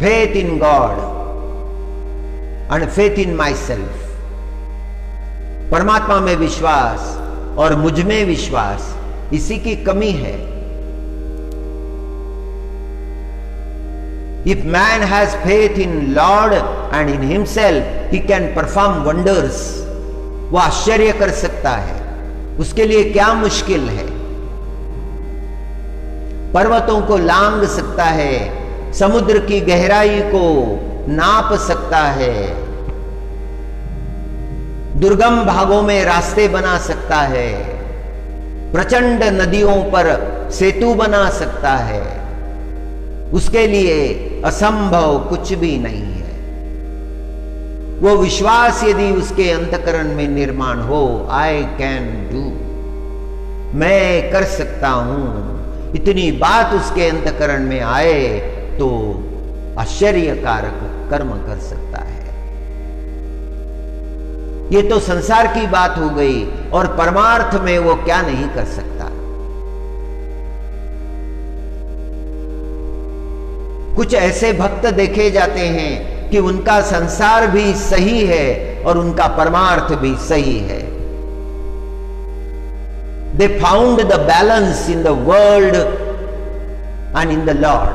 faith in God and faith in myself. परमात्मा में विश्वास और मुझ में विश्वास, इसी की कमी है। If man has faith in Lord and in himself, he can perform wonders. वो आश्चर्य कर सकता है, उसके लिए क्या मुश्किल है। पर्वतों को लांघ सकता है, समुद्र की गहराई को नाप सकता है, दुर्गम भागों में रास्ते बना सकता है, प्रचंड नदियों पर सेतु बना सकता है। उसके लिए असंभव कुछ भी नहीं है। वो विश्वास यदि उसके अंतकरण में निर्माण हो, आई कैन डू, मैं कर सकता हूं, इतनी बात उसके अंतकरण में आए तो आश्चर्यकारक कर्म कर सकता है। ये तो संसार की बात हो गई, और परमार्थ में वो क्या नहीं कर सकता। कुछ ऐसे भक्त देखे जाते हैं कि उनका संसार भी सही है और उनका परमार्थ भी सही है। They found the balance in the world and in the Lord.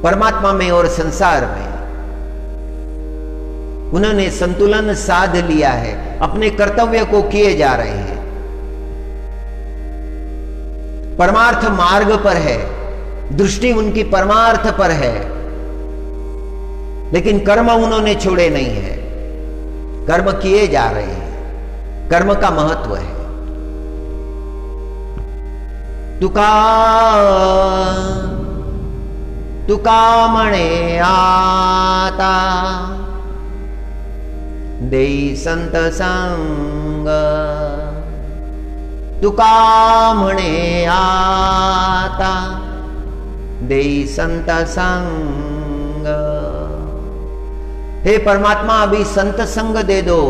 परमात्मा में और संसार में उन्होंने संतुलन साध लिया है, अपने कर्तव्य को किए जा रहे हैं, परमार्थ मार्ग पर है, दृष्टि उनकी परमार्थ पर है, लेकिन कर्म उन्होंने छोड़े नहीं है, कर्म किए जा रहे हैं। कर्म का महत्व है। तुका मणे आता देई संत संग, तुका म्हणे आता देई संत संग। हे परमात्मा, अभी संत संग दे दो।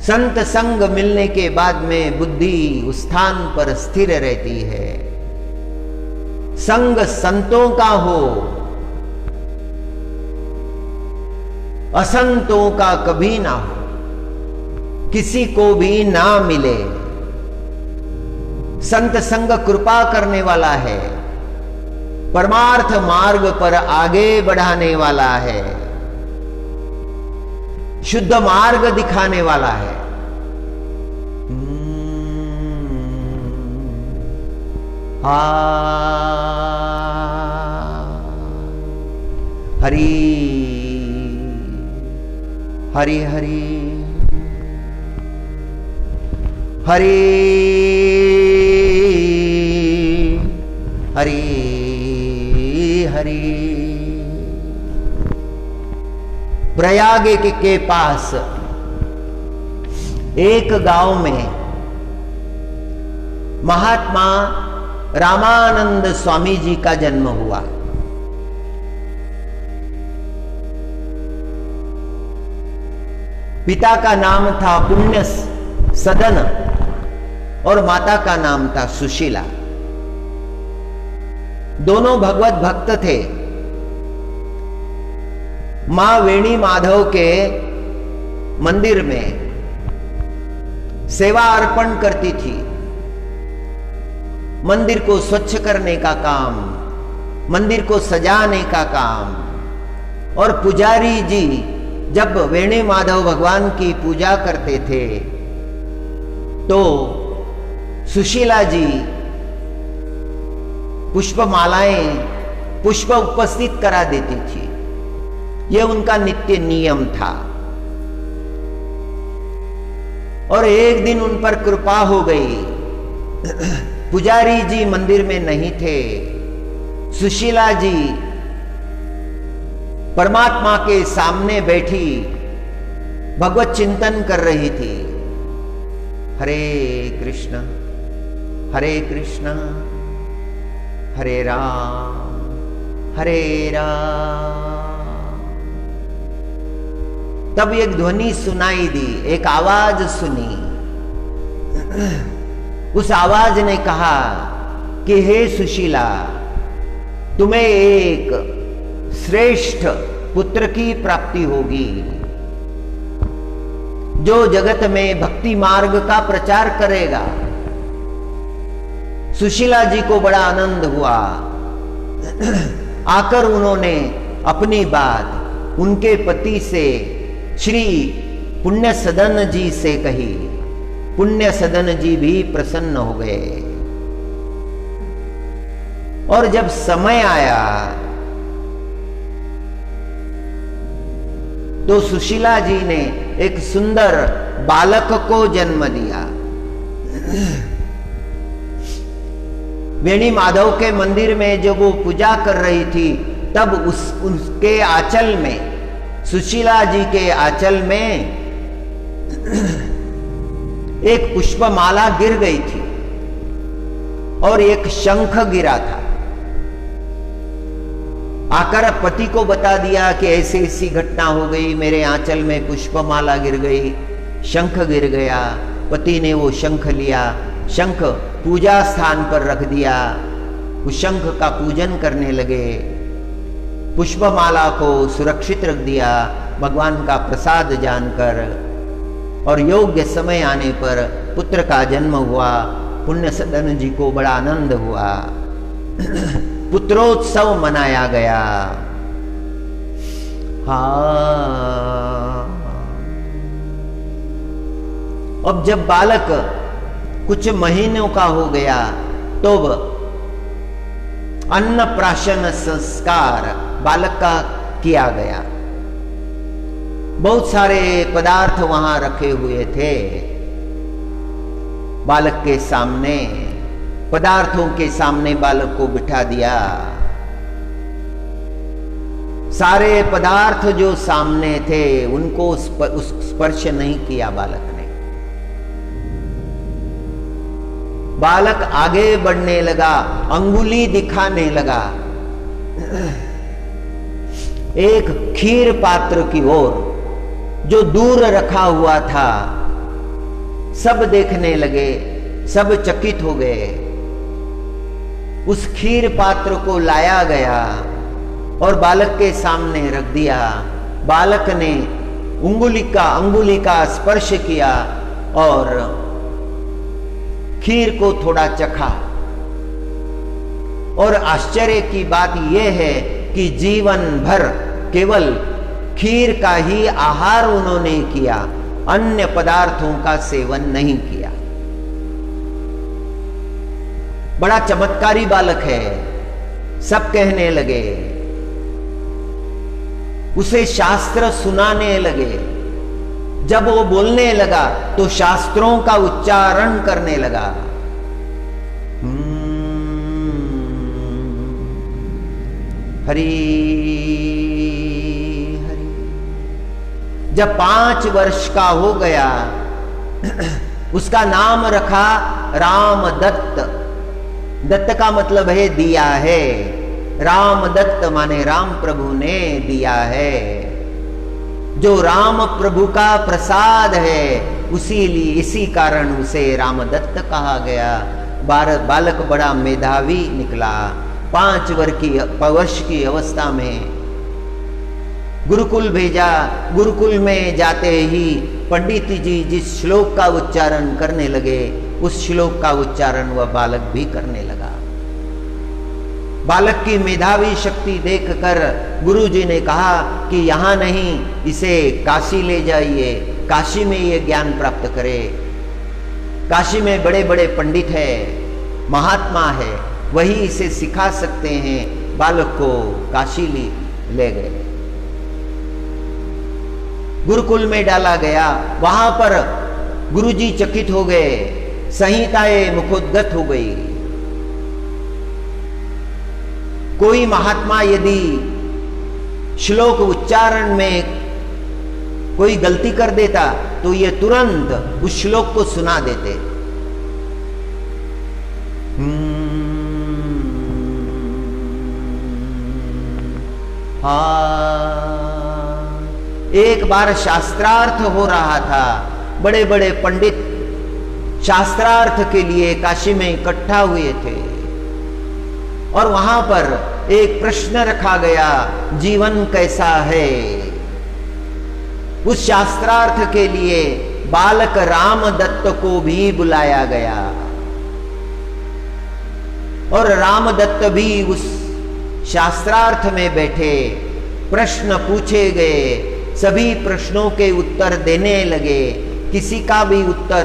संत संग मिलने के बाद में बुद्धि उस स्थान पर स्थिर रहती है। संग संतों का हो, असंतों का कभी ना हो, किसी को भी ना मिले। संत संग कृपा करने वाला है, परमार्थ मार्ग पर आगे बढ़ाने वाला है। शुद्ध मार्ग दिखाने वाला है। हरि हरि हरि हरि हरि हरि। प्रयाग के पास एक गांव में महात्मा रामानंद स्वामी जी का जन्म हुआ। पिता का नाम था पुण्य सदन और माता का नाम था सुशीला। दोनों भगवत भक्त थे। मां वेणी माधव के मंदिर में सेवा अर्पण करती थी। मंदिर को स्वच्छ करने का काम, मंदिर को सजाने का काम। और पुजारी जी जब वेणी माधव भगवान की पूजा करते थे तो सुशीला जी पुष्पमालाएं, पुष्प उपस्थित करा देती थी। यह उनका नित्य नियम था। और एक दिन उन पर कृपा हो गई। पुजारी जी मंदिर में नहीं थे। सुशीला जी परमात्मा के सामने बैठी भगवत चिंतन कर रही थी। हरे कृष्ण हरे राम हरे राम। तब एक ध्वनि सुनाई दी, एक आवाज सुनी। उस आवाज ने कहा कि हे सुशीला, तुम्हें एक श्रेष्ठ पुत्र की प्राप्ति होगी जो जगत में भक्ति मार्ग का प्रचार करेगा। सुशीला जी को बड़ा आनंद हुआ। आकर उन्होंने अपनी बात उनके पति से, श्री पुण्य सदन जी से कही। पुण्य सदन जी भी प्रसन्न हो गए। और जब समय आया तो सुशीला जी ने एक सुंदर बालक को जन्म दिया। वेणी माधव के मंदिर में जब वो पूजा कर रही थी तब उसके आंचल में, सुशीला जी के आंचल में एक पुष्पमाला गिर गई थी और एक शंख गिरा था। आकर पति को बता दिया कि ऐसी ऐसी घटना हो गई, मेरे आंचल में पुष्पमाला गिर गई, शंख गिर गया। पति ने वो शंख लिया, शंख पूजा स्थान पर रख दिया। उस शंख का पूजन करने लगे। पुष्पमाला को सुरक्षित रख दिया भगवान का प्रसाद जानकर। और योग्य समय आने पर पुत्र का जन्म हुआ। पुण्य सदन जी को बड़ा आनंद हुआ। पुत्रोत्सव मनाया गया। हाँ, अब जब बालक कुछ महीनों का हो गया तो अन्नप्राशन संस्कार बालक का किया गया। बहुत सारे पदार्थ वहां रखे हुए थे। बालक के सामने, पदार्थों के सामने बालक को बिठा दिया। सारे पदार्थ जो सामने थे उनको स्पर्श नहीं किया बालक ने। बालक आगे बढ़ने लगा, अंगुली दिखाने लगा एक खीर पात्र की ओर जो दूर रखा हुआ था। सब देखने लगे, सब चकित हो गए। उस खीर पात्र को लाया गया और बालक के सामने रख दिया। बालक ने अंगुली का स्पर्श किया और खीर को थोड़ा चखा। और आश्चर्य की बात यह है कि जीवन भर केवल खीर का ही आहार उन्होंने किया, अन्य पदार्थों का सेवन नहीं किया। बड़ा चमत्कारी बालक है, सब कहने लगे, उसे शास्त्र सुनाने लगे। जब वो बोलने लगा तो शास्त्रों का उच्चारण करने लगा। हरि हरि। जब 5 वर्ष का हो गया, उसका नाम रखा रामदत्त। दत्त का मतलब है दिया है, रामदत्त माने राम प्रभु ने दिया है। जो राम प्रभु का प्रसाद है, इसी कारण उसे रामदत्त कहा गया। बालक बड़ा मेधावी निकला। 5 वर्ष की अवस्था में गुरुकुल भेजा। गुरुकुल में जाते ही पंडित जी जिस श्लोक का उच्चारण करने लगे, उस श्लोक का उच्चारण वह बालक भी करने लगा। बालक की मेधावी शक्ति देखकर गुरुजी ने कहा कि यहाँ नहीं, इसे काशी ले जाइए, काशी में ये ज्ञान प्राप्त करे। काशी में बड़े बड़े पंडित हैं, महात्मा है, वही इसे सिखा सकते हैं। बालक को काशी ले गए, गुरुकुल में डाला गया। वहां पर गुरुजी चकित हो गए, संहिताएं मुखोद्गत हो गई। कोई महात्मा यदि श्लोक उच्चारण में कोई गलती कर देता तो ये तुरंत उस श्लोक को सुना देते। एक बार शास्त्रार्थ हो रहा था, बड़े बड़े पंडित शास्त्रार्थ के लिए काशी में इकट्ठा हुए थे और वहां पर एक प्रश्न रखा गया, जीवन कैसा है। उस शास्त्रार्थ के लिए बालक रामदत्त को भी बुलाया गया और रामदत्त भी उस शास्त्रार्थ में बैठे। प्रश्न पूछे गए, सभी प्रश्नों के उत्तर देने लगे। किसी का भी उत्तर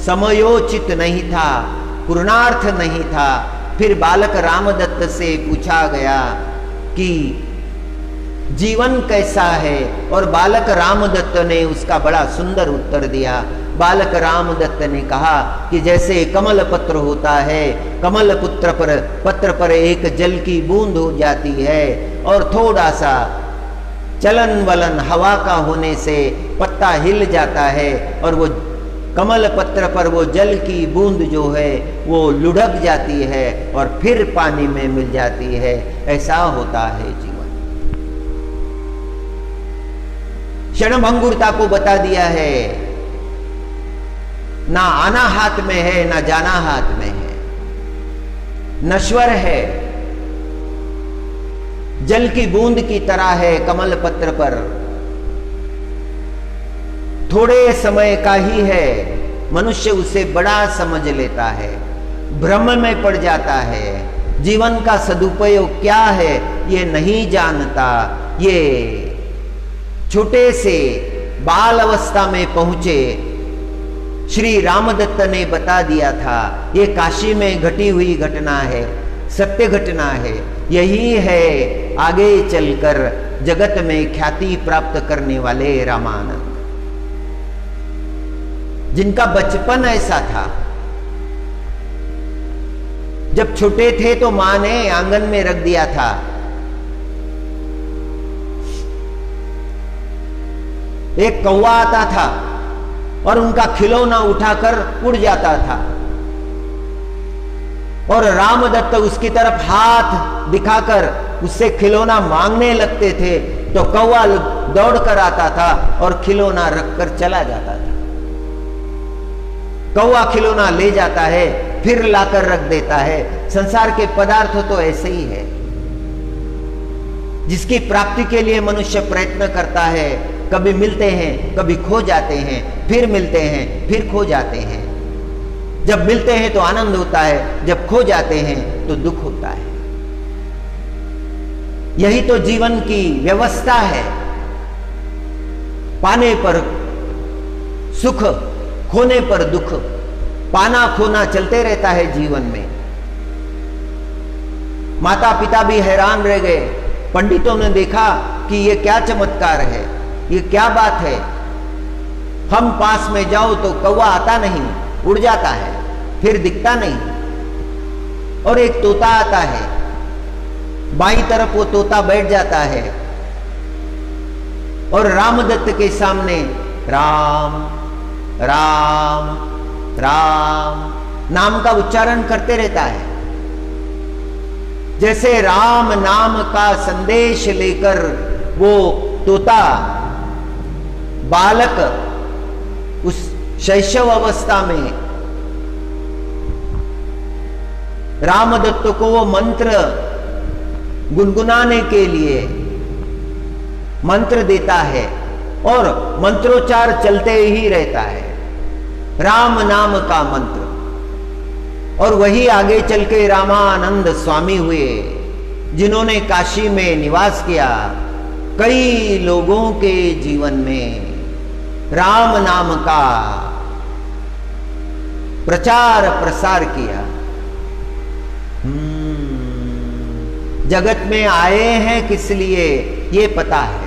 समयोचित नहीं था, पूर्णार्थ नहीं था। फिर बालक रामदत्त से पूछा गया कि जीवन कैसा है, और बालक रामदत्त ने उसका बड़ा सुंदर उत्तर दिया। बालक रामदत्त ने कहा कि जैसे कमल पत्र होता है, कमल पत्र पर एक जल की बूंद हो जाती है और थोड़ा सा चलन वलन हवा का होने से पत्ता हिल जाता है और वो कमल पत्र पर वो जल की बूंद जो है वो लुढ़क जाती है और फिर पानी में मिल जाती है। ऐसा होता है जीवन। क्षणभंगुरता को बता दिया है, ना आना हाथ में है ना जाना हाथ में है, नश्वर है, जल की बूंद की तरह है कमल पत्र पर, थोड़े समय का ही है। मनुष्य उसे बड़ा समझ लेता है, भ्रम में पड़ जाता है, जीवन का सदुपयोग क्या है ये नहीं जानता। ये छोटे से बाल अवस्था में पहुंचे श्री रामदत्त ने बता दिया था, ये काशी में घटी हुई घटना है, सत्य घटना है। यही है आगे चलकर जगत में ख्याति प्राप्त करने वाले रामानंद, जिनका बचपन ऐसा था। जब छोटे थे तो मां ने आंगन में रख दिया था, एक कौवा आता था और उनका खिलौना उठाकर उड़ जाता था और रामदत्त उसकी तरफ हाथ दिखाकर उससे खिलौना मांगने लगते थे तो कौवा दौड़कर आता था और खिलौना रखकर चला जाता था। कौवा खिलौना ले जाता है, फिर लाकर रख देता है। संसार के पदार्थ तो ऐसे ही है, जिसकी प्राप्ति के लिए मनुष्य प्रयत्न करता है। कभी मिलते हैं, कभी खो जाते हैं, फिर मिलते हैं, फिर खो जाते हैं। जब मिलते हैं तो आनंद होता है, जब खो जाते हैं तो दुख होता है। यही तो जीवन की व्यवस्था है। पाने पर सुख, खोने पर दुख, पाना खोना चलते रहता है जीवन में। माता पिता भी हैरान रह गए। पंडितों ने देखा कि ये क्या चमत्कार है, ये क्या बात है। हम पास में जाओ तो कौवा आता नहीं, उड़ जाता है, फिर दिखता नहीं। और एक तोता आता है, बाईं तरफ वो तोता बैठ जाता है और रामदत्त के सामने राम राम राम नाम का उच्चारण करते रहता है। जैसे राम नाम का संदेश लेकर वो तोता बालक उस शैशव अवस्था में रामदत्त को वो मंत्र गुनगुनाने के लिए मंत्र देता है और मंत्रोच्चार चलते ही रहता है, राम नाम का मंत्र। और वही आगे चल के रामानंद स्वामी हुए, जिन्होंने काशी में निवास किया, कई लोगों के जीवन में राम नाम का प्रचार प्रसार किया। जगत में आए हैं किस लिए ये पता है।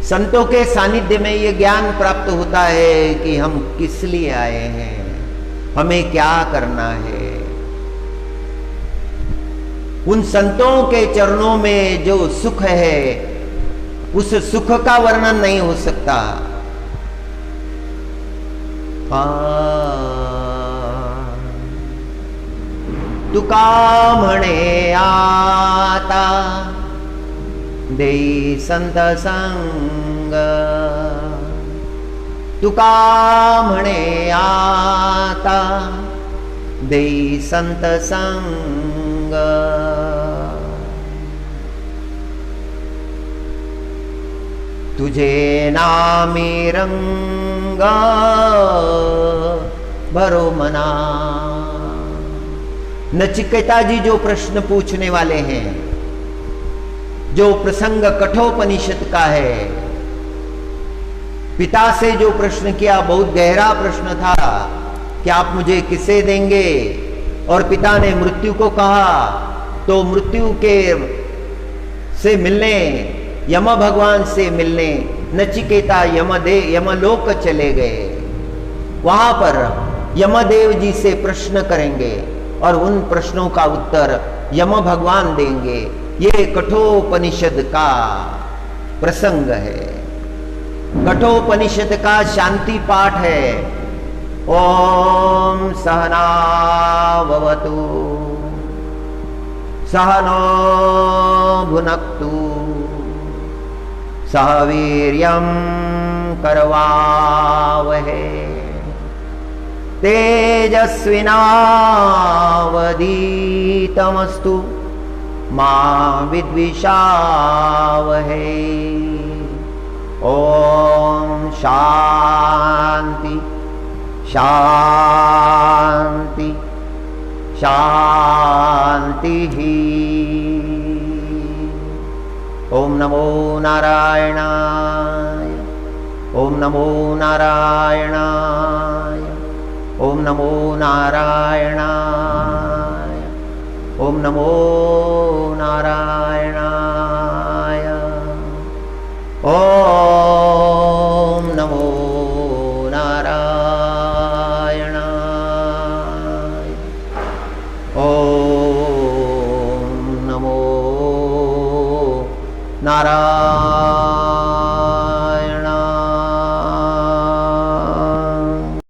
संतों के सानिध्य में ये ज्ञान प्राप्त होता है कि हम किस लिए आए हैं, हमें क्या करना है। उन संतों के चरणों में जो सुख है, उस सुख का वर्णन नहीं हो सकता। तुका म्हणे आता देई संत संग, तुका म्हणे आता देई संत संग। तुझे नामी रंग भरो मना। नचिकेता जी जो प्रश्न पूछने वाले हैं, जो प्रसंग कठोपनिषद का है, पिता से जो प्रश्न किया बहुत गहरा प्रश्न था कि आप मुझे किसे देंगे। और पिता ने मृत्यु को कहा तो मृत्यु के से मिलने, यम भगवान से मिलने नचिकेता यमलोक चले गए। वहां पर यमदेव जी से प्रश्न करेंगे और उन प्रश्नों का उत्तर यम भगवान देंगे। ये कठोपनिषद का प्रसंग है। कठोपनिषद का शांति पाठ है। ओम सहना भवतु सहनो भुनक्तु सह वीर्यं करवावहै तेजस्विनावधीतमस्तु मा विद्विषावहै। ओम शांति शांति शांति। ओम नमो नारायणाय, ओम नमो नारायणाय, ओम नमो नारायणाय, ओम नमो नारायणाय, ओम नमो नारायणाय, ओम नमो नारायणाय।